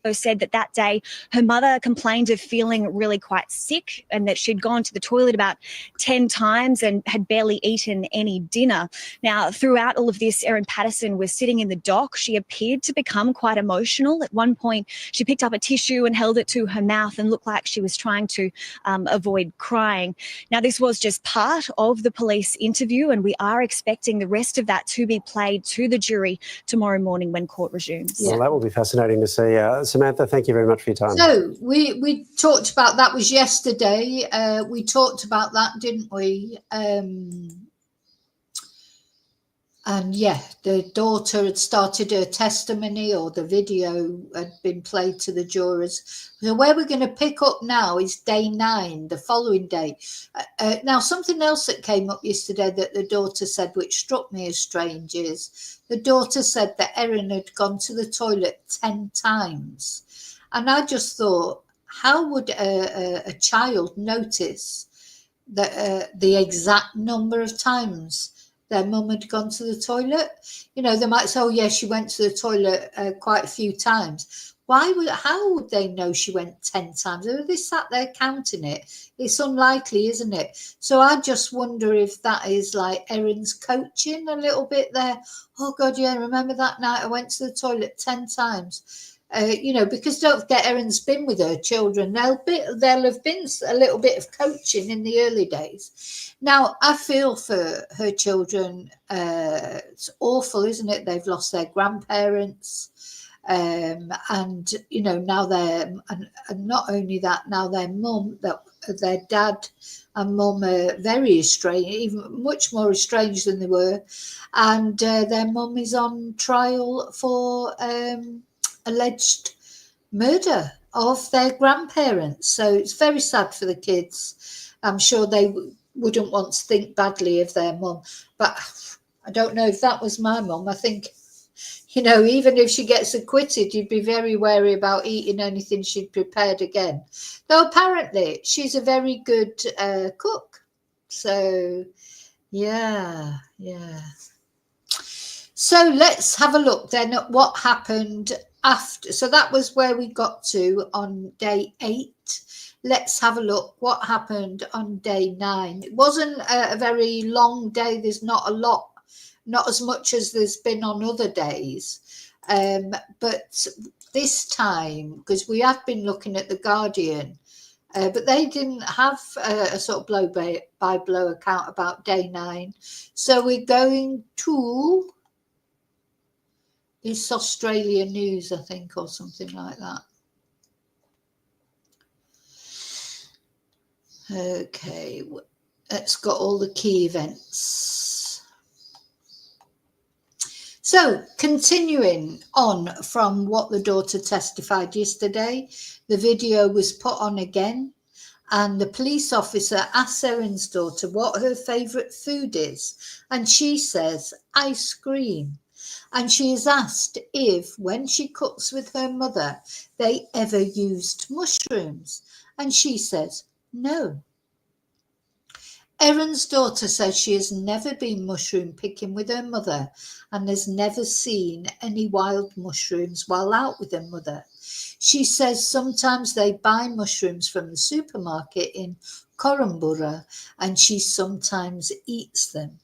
Said that day her mother complained of feeling really quite sick and that she'd gone to the toilet about 10 times and had barely eaten any dinner. Now, throughout all of this, Erin Patterson was sitting in the dock. She appeared to become quite emotional. At one point, she picked up a tissue and held it to her mouth and looked like she was trying to avoid crying. Now, this was just part of the police interview, and we are expecting the rest of that to be played to the jury tomorrow morning when court resumes. Well, that will be fascinating to see. Samantha, thank you very much for your time. So we talked about that, was yesterday. We talked about that, didn't we? And yeah, the daughter had started her testimony, or the video had been played to the jurors. So where we're going to pick up now is day 9, the following day. Now, something else that came up yesterday that the daughter said, which struck me as strange, is the daughter said that Erin had gone to the toilet 10 times. And I just thought, how would a child notice that the exact number of times their mum had gone to the toilet? They might say, oh, yeah, she went to the toilet quite a few times. How would they know she went 10 times? If they sat there counting it, it's unlikely, isn't it? So I just wonder if that is like Erin's coaching a little bit there. Oh God, yeah, remember that night I went to the toilet 10 times. Because don't forget, Erin's been with her children. There'll have been a little bit of coaching in the early days. Now, I feel for her children. It's awful, isn't it? They've lost their grandparents. And now and not only that, now their mum, their dad and mum are very estranged, even much more estranged than they were, and their mum is on trial for alleged murder of their grandparents. So it's very sad for the kids. I'm sure they wouldn't want to think badly of their mum, but I don't know if that was my mum. I think, even if she gets acquitted, you'd be very wary about eating anything she'd prepared again. Though apparently she's a very good cook. So, yeah. So let's have a look then at what happened after. So that was where we got to on day 8. Let's have a look what happened on day 9. It wasn't a very long day. There's not a lot. Not as much as there's been on other days. But this time, because we have been looking at The Guardian, but they didn't have a sort of blow-by-blow account about day 9. So we're going to this Australia News, I think, or something like that. Okay, it's got all the key events. So, continuing on from what the daughter testified yesterday, the video was put on again, and the police officer asks Erin's daughter what her favourite food is, and she says ice cream. And she is asked if, when she cooks with her mother, they ever used mushrooms, and she says no. Erin's daughter says she has never been mushroom picking with her mother and has never seen any wild mushrooms while out with her mother. She says sometimes they buy mushrooms from the supermarket in Korumburra and she sometimes eats them.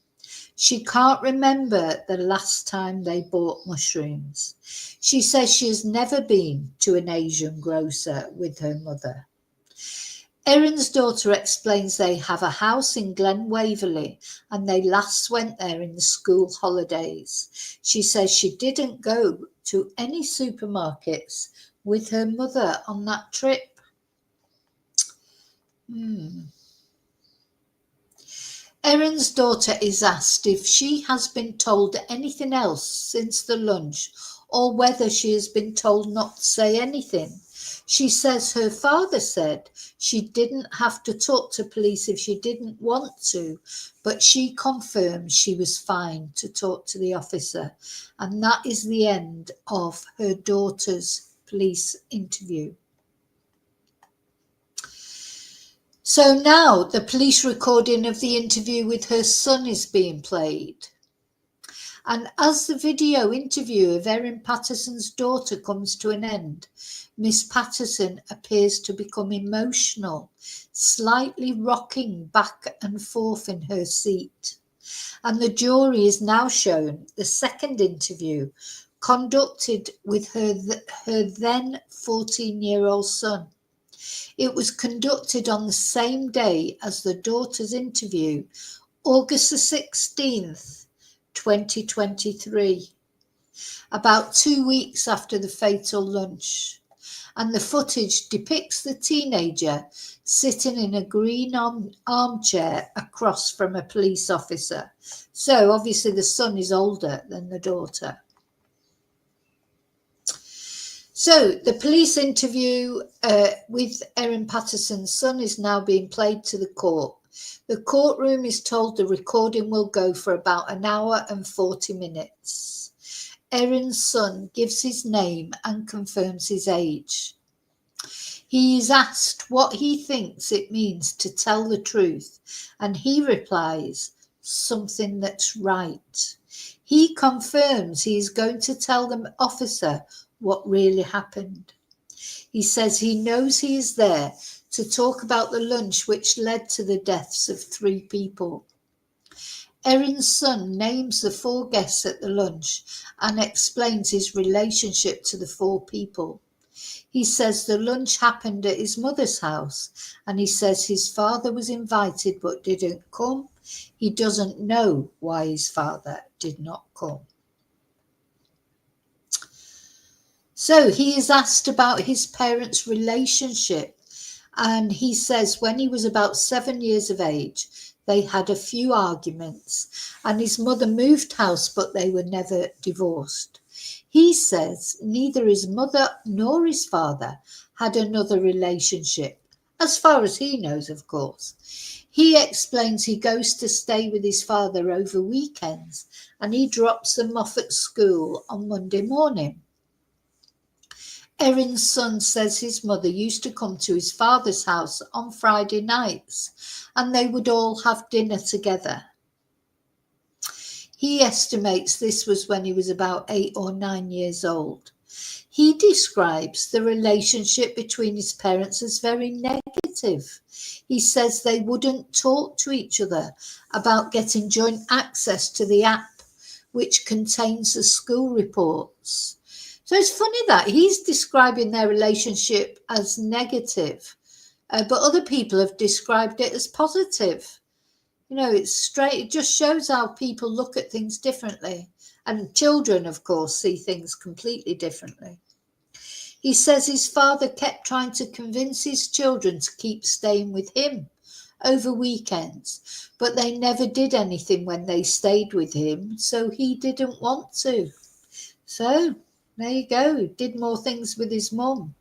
She can't remember the last time they bought mushrooms. She says she has never been to an Asian grocer with her mother. Erin's daughter explains they have a house in Glen Waverley and they last went there in the school holidays. She says she didn't go to any supermarkets with her mother on that trip. Erin's daughter is asked if she has been told anything else since the lunch or whether she has been told not to say anything. She says her father said she didn't have to talk to police if she didn't want to, but she confirmed she was fine to talk to the officer. And that is the end of her daughter's police interview. So now the police recording of the interview with her son is being played. And as the video interview of Erin Patterson's daughter comes to an end, Miss Patterson appears to become emotional, slightly rocking back and forth in her seat. And the jury is now shown the second interview conducted with her then 14-year-old son. It was conducted on the same day as the daughter's interview, August the 16th, 2023, about 2 weeks after the fatal lunch. And the footage depicts the teenager sitting in a green armchair across from a police officer. So obviously the son is older than the daughter. So the police interview with Erin Patterson's son is now being played to the court. The courtroom is told the recording will go for about an hour and 40 minutes. Erin's son gives his name and confirms his age. He is asked what he thinks it means to tell the truth, and he replies, something that's right. He confirms he is going to tell the officer what really happened. He says he knows he is there to talk about the lunch which led to the deaths of 3 people. Erin's son names the 4 guests at the lunch and explains his relationship to the 4 people. He says the lunch happened at his mother's house, and he says his father was invited but didn't come. He doesn't know why his father did not come. So he is asked about his parents' relationship, and he says when he was about 7 years of age, they had a few arguments, and his mother moved house, but they were never divorced. He says neither his mother nor his father had another relationship, as far as he knows, of course. He explains he goes to stay with his father over weekends, and he drops them off at school on Monday morning. Erin's son says his mother used to come to his father's house on Friday nights, and they would all have dinner together. He estimates this was when he was about 8 or 9 years old. He describes the relationship between his parents as very negative. He says they wouldn't talk to each other about getting joint access to the app, which contains the school reports. So it's funny that he's describing their relationship as negative, but other people have described it as positive. You know, it's straight. It just shows how people look at things differently. And children, of course, see things completely differently. He says his father kept trying to convince his children to keep staying with him over weekends, but they never did anything when they stayed with him, so he didn't want to. So there you go, did more things with his mum.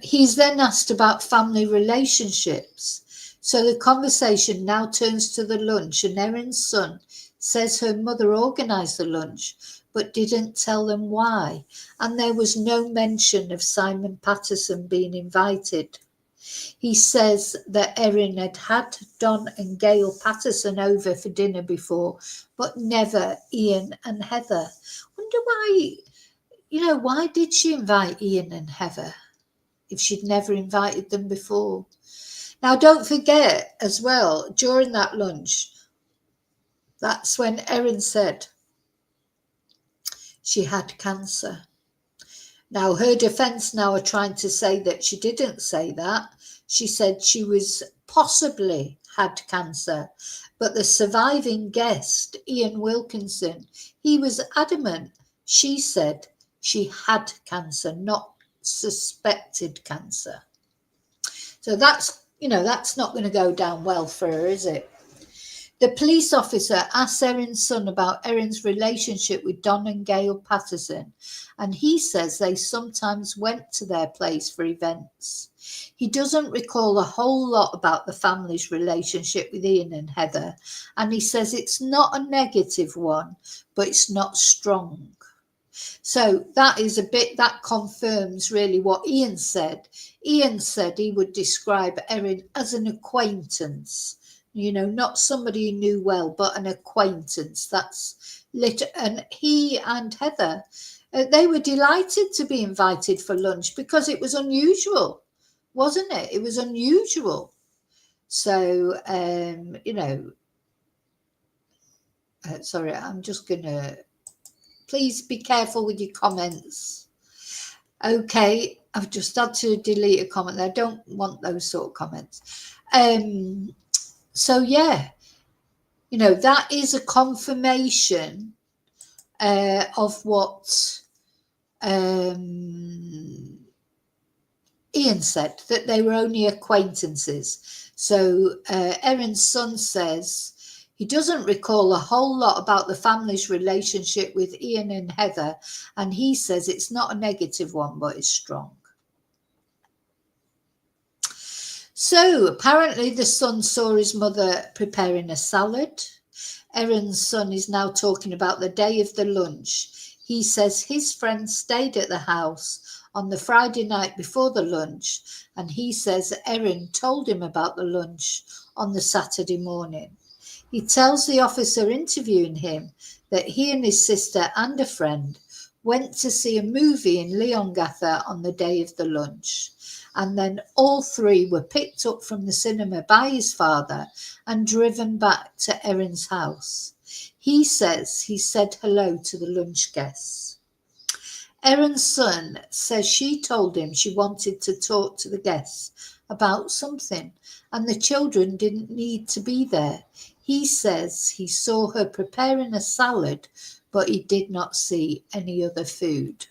He's then asked about family relationships. So the conversation now turns to the lunch, and Erin's son says her mother organised the lunch but didn't tell them why, and there was no mention of Simon Patterson being invited. He says that Erin had Don and Gail Patterson over for dinner before, but never Ian and Heather. Wonder why, why did she invite Ian and Heather if she'd never invited them before? Now, don't forget as well, during that lunch, that's when Erin said she had cancer. Now, her defence now are trying to say that she didn't say that. She said she was possibly had cancer, but the surviving guest, Ian Wilkinson, he was adamant. She said she had cancer, not suspected cancer. So that's not going to go down well for her, is it? The police officer asked Erin's son about Erin's relationship with Don and Gail Patterson, and he says they sometimes went to their place for events. He doesn't recall a whole lot about the family's relationship with Ian and Heather, and he says it's not a negative one, but it's not strong. So that confirms really what Ian said. Ian said he would describe Erin as an acquaintance, not somebody he knew well, but an acquaintance. That's and he and Heather, they were delighted to be invited for lunch because it was unusual, wasn't it? It was unusual. So, sorry, I'm just going to, please be careful with your comments. Okay, I've just had to delete a comment there. I don't want those sort of comments. So, yeah, that is a confirmation of what Ian said, that they were only acquaintances. So Erin's son says he doesn't recall a whole lot about the family's relationship with Ian and Heather, and he says it's not a negative one, but it's strong. So apparently the son saw his mother preparing a salad. Erin's son is now talking about the day of the lunch. He says his friend stayed at the house on the Friday night before the lunch, and he says Erin told him about the lunch on the Saturday morning. He tells the officer interviewing him that he and his sister and a friend went to see a movie in Leongatha on the day of the lunch. And then all three were picked up from the cinema by his father and driven back to Erin's house. He says he said hello to the lunch guests. Erin's son says she told him she wanted to talk to the guests about something, and the children didn't need to be there. He says he saw her preparing a salad, but he did not see any other food.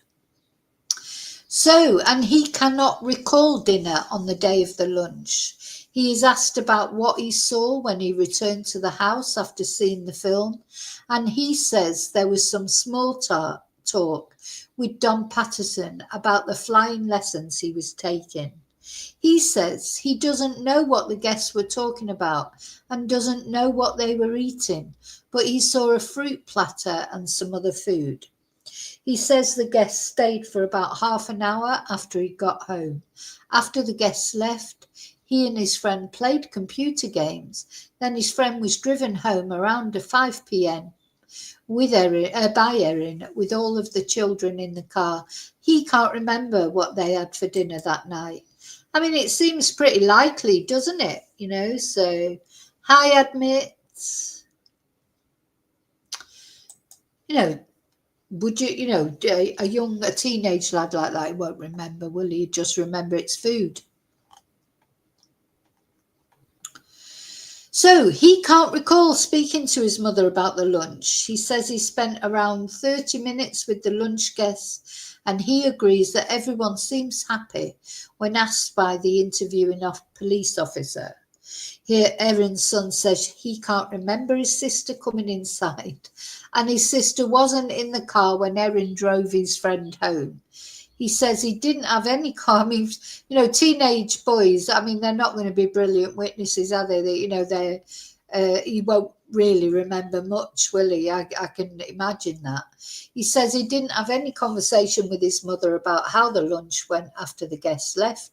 So, and he cannot recall dinner on the day of the lunch. He is asked about what he saw when he returned to the house after seeing the film, and he says there was some small talk with Don Patterson about the flying lessons he was taking. He says he doesn't know what the guests were talking about and doesn't know what they were eating, but he saw a fruit platter and some other food. He says the guests stayed for about half an hour after he got home. After the guests left, he and his friend played computer games. Then his friend was driven home around 5 p.m. by Erin with all of the children in the car. He can't remember what they had for dinner that night. I mean, it seems pretty likely, doesn't it? You know, so hi, admit. You know, would you, you know, a teenage lad like that, he won't remember, will he? Just remember it's food. So he can't recall speaking to his mother about the lunch. He says he spent around 30 minutes with the lunch guests, and he agrees that everyone seems happy when asked by the interviewing police officer. Here, Erin's son says he can't remember his sister coming inside, and his sister wasn't in the car when Erin drove his friend home. He says he didn't have any car. I mean, you know, teenage boys, I mean, they're not going to be brilliant witnesses, are they? You know, he won't really remember much, will he? I can imagine that. He says he didn't have any conversation with his mother about how the lunch went after the guests left.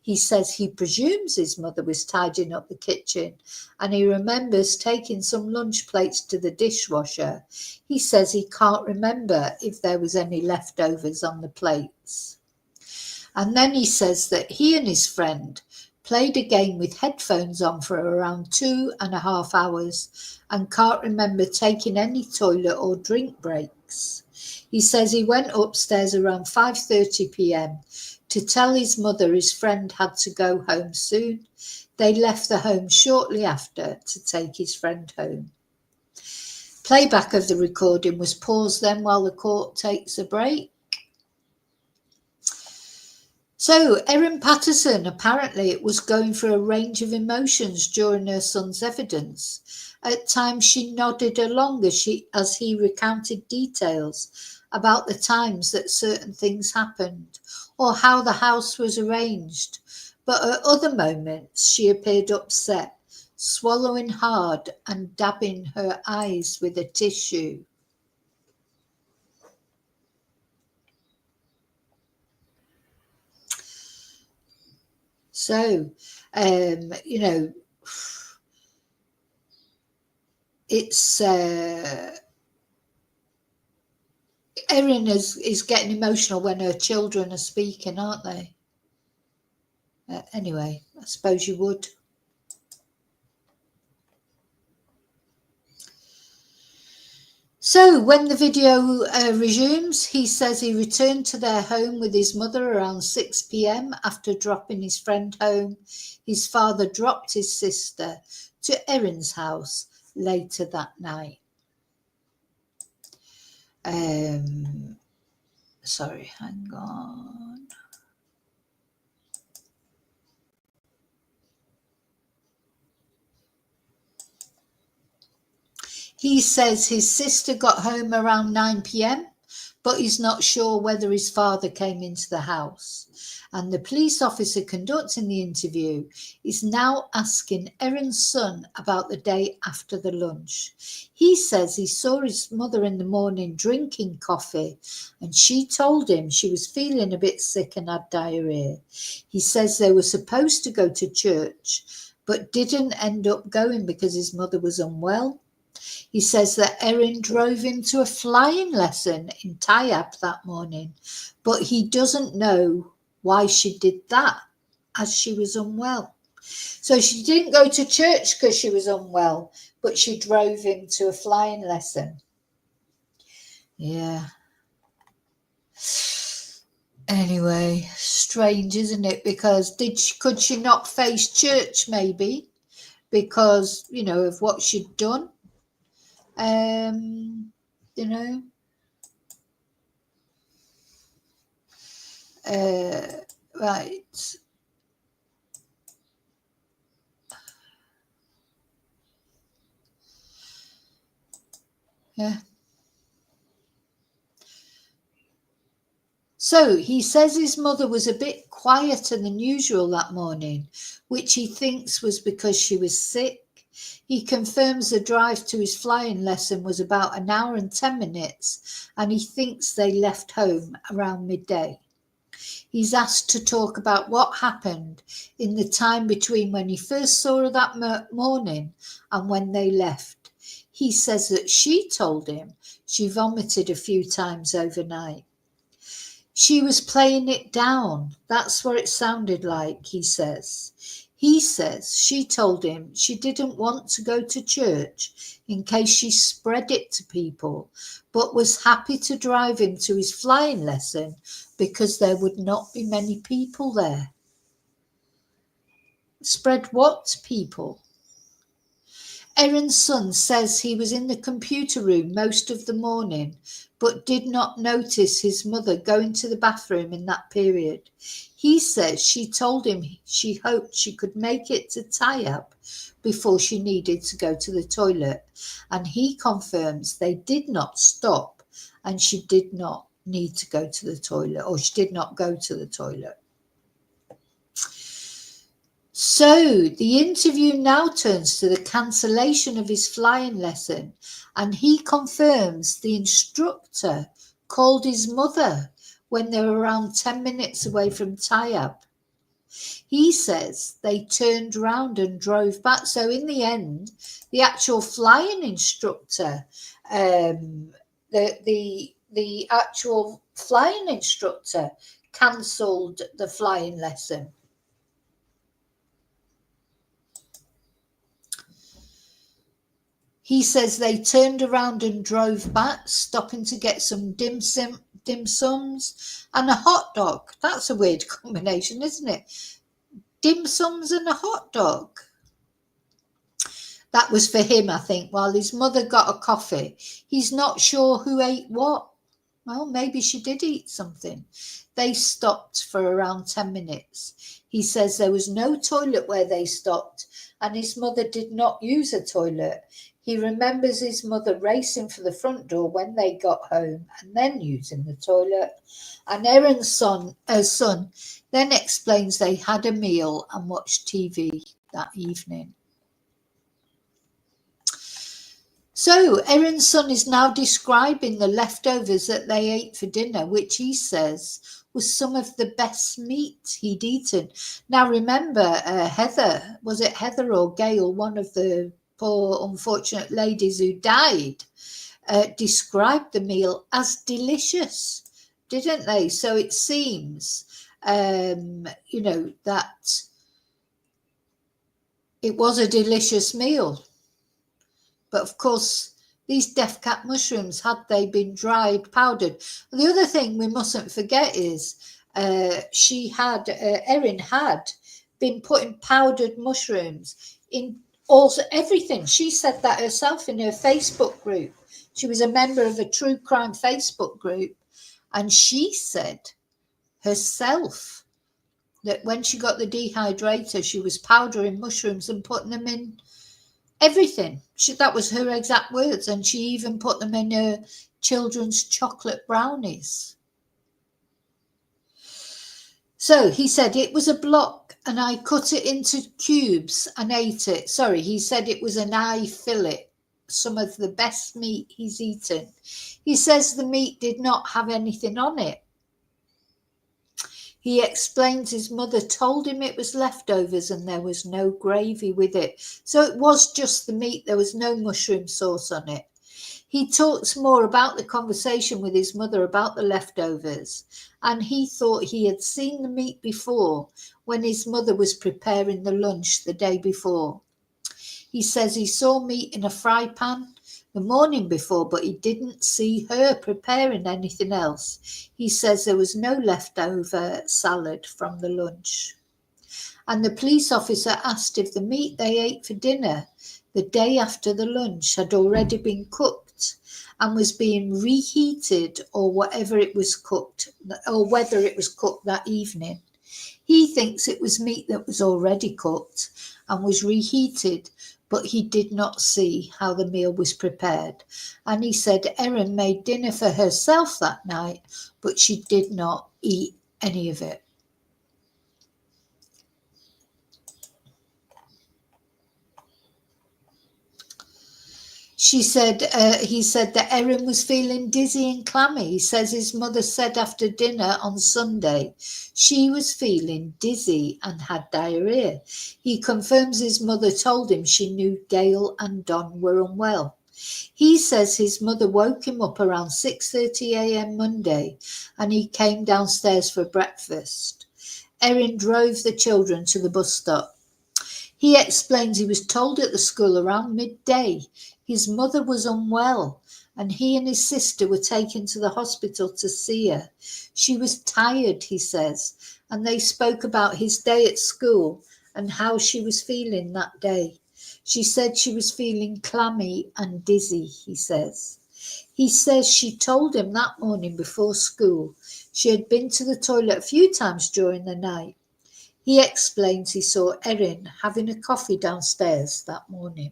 He says he presumes his mother was tidying up the kitchen, and he remembers taking some lunch plates to the dishwasher. He says he can't remember if there was any leftovers on the plates. And then he says that he and his friend played a game with headphones on for around 2.5 hours and can't remember taking any toilet or drink breaks. He says he went upstairs around 5:30 p.m. to tell his mother his friend had to go home soon. They left the home shortly after to take his friend home. Playback of the recording was paused then while the court takes a break. So Erin Patterson apparently was going through a range of emotions during her son's evidence. At times she nodded along as he recounted details about the times that certain things happened or how the house was arranged. But at other moments she appeared upset, swallowing hard and dabbing her eyes with a tissue. So, you know, it's Erin is getting emotional when her children are speaking, aren't they? Anyway, I suppose you would. So when the video resumes, he says he returned to their home with his mother around 6 p.m. after dropping his friend home. His father dropped his sister to Erin's house later that night. Sorry, hang on. He says his sister got home around 9 p.m, but he's not sure whether his father came into the house. And the police officer conducting the interview is now asking Erin's son about the day after the lunch. He says he saw his mother in the morning drinking coffee, and she told him she was feeling a bit sick and had diarrhea. He says they were supposed to go to church, but didn't end up going because his mother was unwell. He says that Erin drove him to a flying lesson in Tayab that morning, but he doesn't know why she did that, as she was unwell. So she didn't go to church because she was unwell, but she drove him to a flying lesson. Yeah. Anyway, strange, isn't it? Because could she not face church, maybe, because, you know, of what she'd done? You know, right. Yeah. So he says his mother was a bit quieter than usual that morning, which he thinks was because she was sick. He confirms the drive to his flying lesson was about an hour and 10 minutes, and he thinks they left home around midday. He's asked to talk about what happened in the time between when he first saw her that morning and when they left. He says that she told him she vomited a few times overnight. She was playing it down. That's what it sounded like, he says. He says she told him she didn't want to go to church in case she spread it to people, but was happy to drive him to his flying lesson because there would not be many people there. Spread what to people? Erin's son says he was in the computer room most of the morning, but did not notice his mother going to the bathroom in that period. He says she told him she hoped she could make it to Tayab before she needed to go to the toilet, and he confirms they did not stop and she did not need to go to the toilet, or she did not go to the toilet. So the interview now turns to the cancellation of his flying lesson, and he confirms the instructor called his mother when they were around 10 minutes away from Tayab. He says they turned round and drove back. So in the end, the actual flying instructor, the actual flying instructor cancelled the flying lesson. He says they turned around and drove back, stopping to get some dim sums and a hot dog. That's a weird combination, isn't it? Dim sums and a hot dog. That was for him, I think, while his mother got a coffee. He's not sure who ate what. Well, maybe she did eat something. They stopped for around 10 minutes. He says there was no toilet where they stopped, and his mother did not use a toilet. He remembers his mother racing for the front door when they got home and then using the toilet. And Erin's son then explains they had a meal and watched TV that evening. So Erin's son is now describing the leftovers that they ate for dinner, which he says was some of the best meat he'd eaten. Now remember, Heather, was it Heather or Gail, one of the poor unfortunate ladies who died, described the meal as delicious, didn't they? So it seems, you know, that it was a delicious meal. But of course, these death cap mushrooms, had they been dried, powdered. The other thing we mustn't forget is Erin had been putting powdered mushrooms in also everything. She said that herself in her Facebook group. She was a member of a true crime Facebook group, and she said herself that when she got the dehydrator, she was powdering mushrooms and putting them in everything. That was her exact words, and she even put them in her children's chocolate brownies. So he said it was a block and I cut it into cubes and ate it. Sorry, he said it was an eye fillet, some of the best meat he's eaten. He says the meat did not have anything on it. He explains his mother told him it was leftovers and there was no gravy with it. So it was just the meat, there was no mushroom sauce on it. He talks more about the conversation with his mother about the leftovers, and he thought he had seen the meat before when his mother was preparing the lunch the day before. He says he saw meat in a fry pan the morning before, but he didn't see her preparing anything else. He says there was no leftover salad from the lunch. And the police officer asked if the meat they ate for dinner the day after the lunch had already been cooked and was being reheated, or whether it was cooked that evening. He thinks it was meat that was already cooked and was reheated, but he did not see how the meal was prepared. And he said Erin made dinner for herself that night, but she did not eat any of it. He said that Erin was feeling dizzy and clammy. He says his mother said after dinner on Sunday she was feeling dizzy and had diarrhea. He confirms his mother told him she knew Gail and Don were unwell. He says his mother woke him up around 6:30 a.m. Monday and he came downstairs for breakfast. Erin drove the children to the bus stop. He explains he was told at the school around midday his mother was unwell and he and his sister were taken to the hospital to see her. She was tired, he says, and they spoke about his day at school and how she was feeling that day. She said she was feeling clammy and dizzy, he says. He says she told him that morning before school she had been to the toilet a few times during the night. He explains he saw Erin having a coffee downstairs that morning.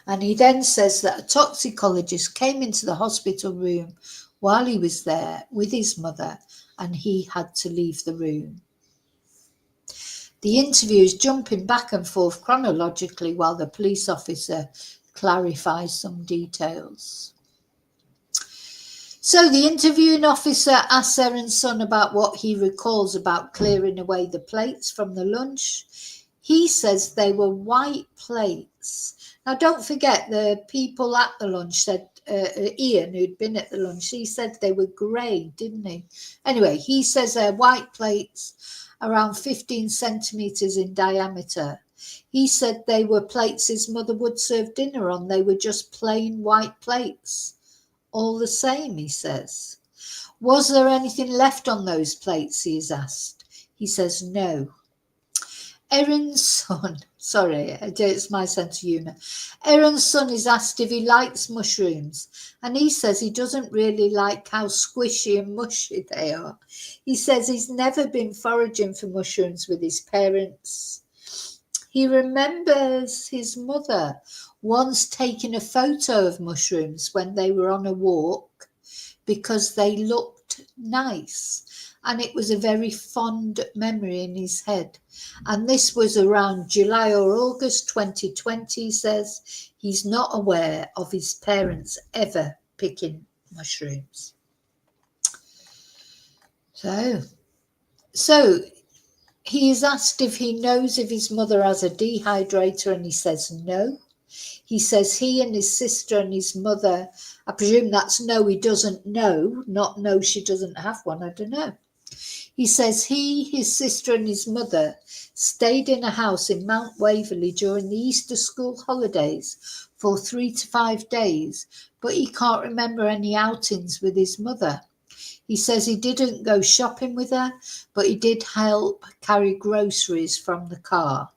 And he then says that a toxicologist came into the hospital room while he was there with his mother and he had to leave the room. The interview is jumping back and forth chronologically while the police officer clarifies some details. So the interviewing officer asks Erin's son about what he recalls about clearing away the plates from the lunch. He says they were white plates. Now, don't forget, the people at the lunch said, Ian, who'd been at the lunch, he said they were grey, didn't he? Anyway, he says they're white plates around 15 centimetres in diameter. He said they were plates his mother would serve dinner on. They were just plain white plates. All the same, he says. Was there anything left on those plates, he is asked. He says no. Erin's son, sorry, it's my sense of humour. Erin's son is asked if he likes mushrooms, and he says he doesn't really like how squishy and mushy they are. He says he's never been foraging for mushrooms with his parents. He remembers his mother once taking a photo of mushrooms when they were on a walk because they looked nice. And it was a very fond memory in his head. And this was around July or August 2020, he says. He's not aware of his parents ever picking mushrooms. So he is asked if he knows if his mother has a dehydrator, and he says no. He says he and his sister and his mother, I presume that's no, he doesn't know, not no, she doesn't have one, I don't know. He says he, his sister and his mother stayed in a house in Mount Waverley during the Easter school holidays for 3 to 5 days, but he can't remember any outings with his mother. He says he didn't go shopping with her, but he did help carry groceries from the car.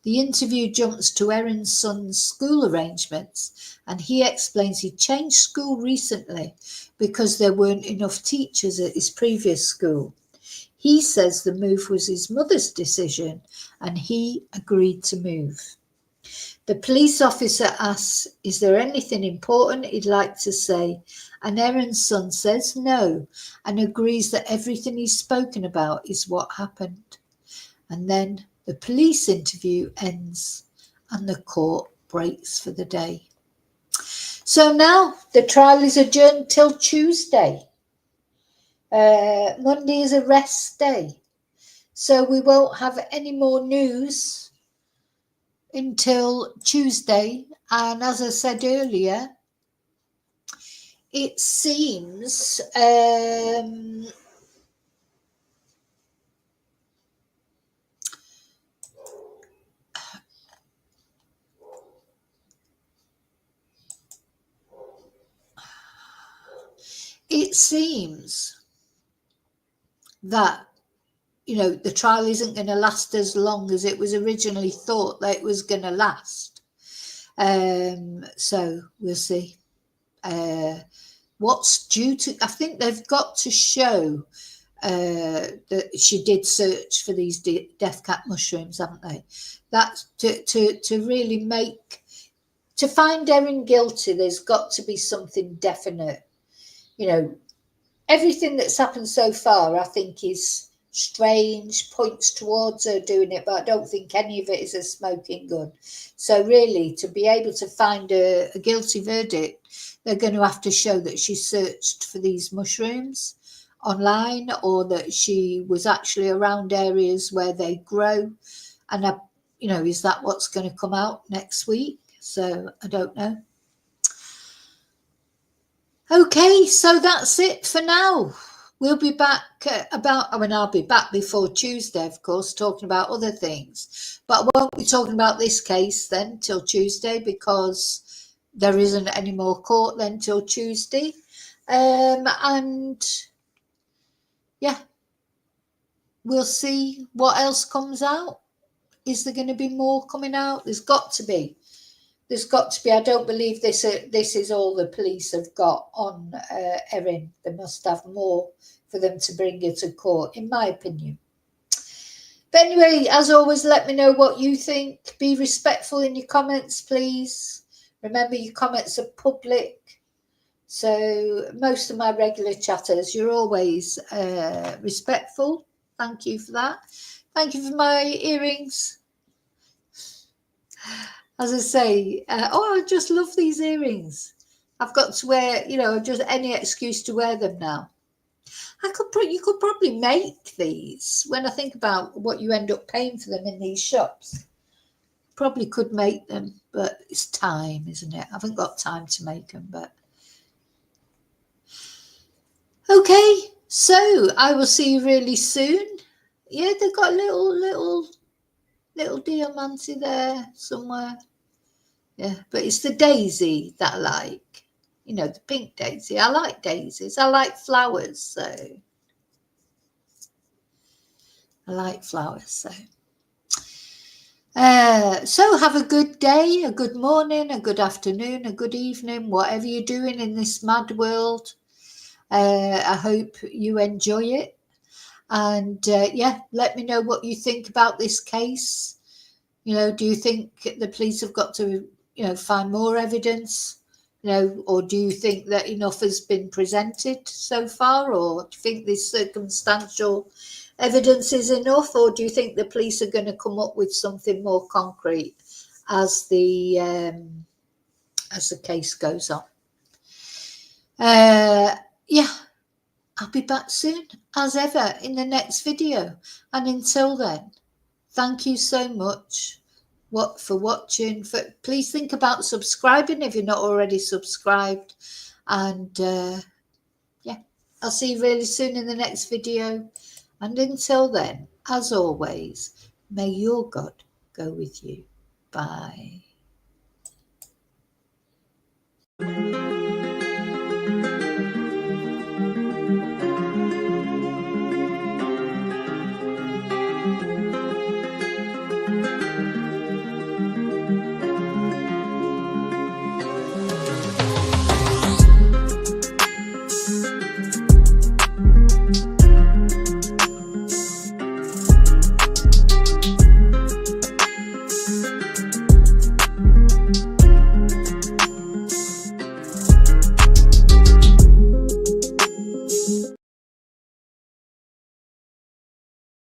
The interview jumps to Erin's son's school arrangements, and he explains he changed school recently because there weren't enough teachers at his previous school. He says the move was his mother's decision, and he agreed to move. The police officer asks, is there anything important he'd like to say? And Erin's son says no, and agrees that everything he's spoken about is what happened. And then the police interview ends and the court breaks for the day. So now the trial is adjourned till Tuesday. Monday is a rest day, so we won't have any more news until Tuesday. And as I said earlier, it seems that, you know, the trial isn't going to last as long as it was originally thought that it was going to last. So we'll see. What's due to, I think they've got to show that she did search for these death cap mushrooms, haven't they? That's to really to find Erin guilty, there's got to be something definite. You know, everything that's happened so far, I think, is strange, points towards her doing it, but I don't think any of it is a smoking gun. So really, to be able to find a guilty verdict, they're going to have to show that she searched for these mushrooms online, or that she was actually around areas where they grow. And, you know, is that what's going to come out next week? So I don't know. Okay, so that's it for now. We'll be back I'll be back before Tuesday, of course, talking about other things. But I won't be talking about this case then till Tuesday, because there isn't any more court then till Tuesday. And yeah, we'll see what else comes out. Is there going to be more coming out? There's got to be. I don't believe this is all the police have got on Erin. They must have more for them to bring her to court, in my opinion. But anyway, as always, let me know what you think. Be respectful in your comments, please. Remember, your comments are public. So most of my regular chatters, you're always respectful. Thank you for that. Thank you for my earrings. As I say, I just love these earrings. I've got to wear, you know, just any excuse to wear them now. You could probably make these. When I think about what you end up paying for them in these shops, probably could make them, but it's time, isn't it? I haven't got time to make them, but okay. So I will see you really soon. Yeah, they've got little diamanti there somewhere. Yeah, but it's the daisy that I like. You know, the pink daisy. I like daisies. I like flowers, so I like flowers. So have a good day, a good morning, a good afternoon, a good evening, whatever you're doing in this mad world. I hope you enjoy it. And yeah, let me know what you think about this case. You know, do you think the police have got to, you know, find more evidence? You know, or do you think that enough has been presented so far? Or do you think this circumstantial evidence is enough? Or do you think the police are going to come up with something more concrete as the case goes on? Yeah, I'll be back soon, as ever, in the next video. And until then, thank you so much for watching. Please think about subscribing if you're not already subscribed. And yeah, I'll see you really soon in the next video. And until then, as always, may your God go with you. Bye.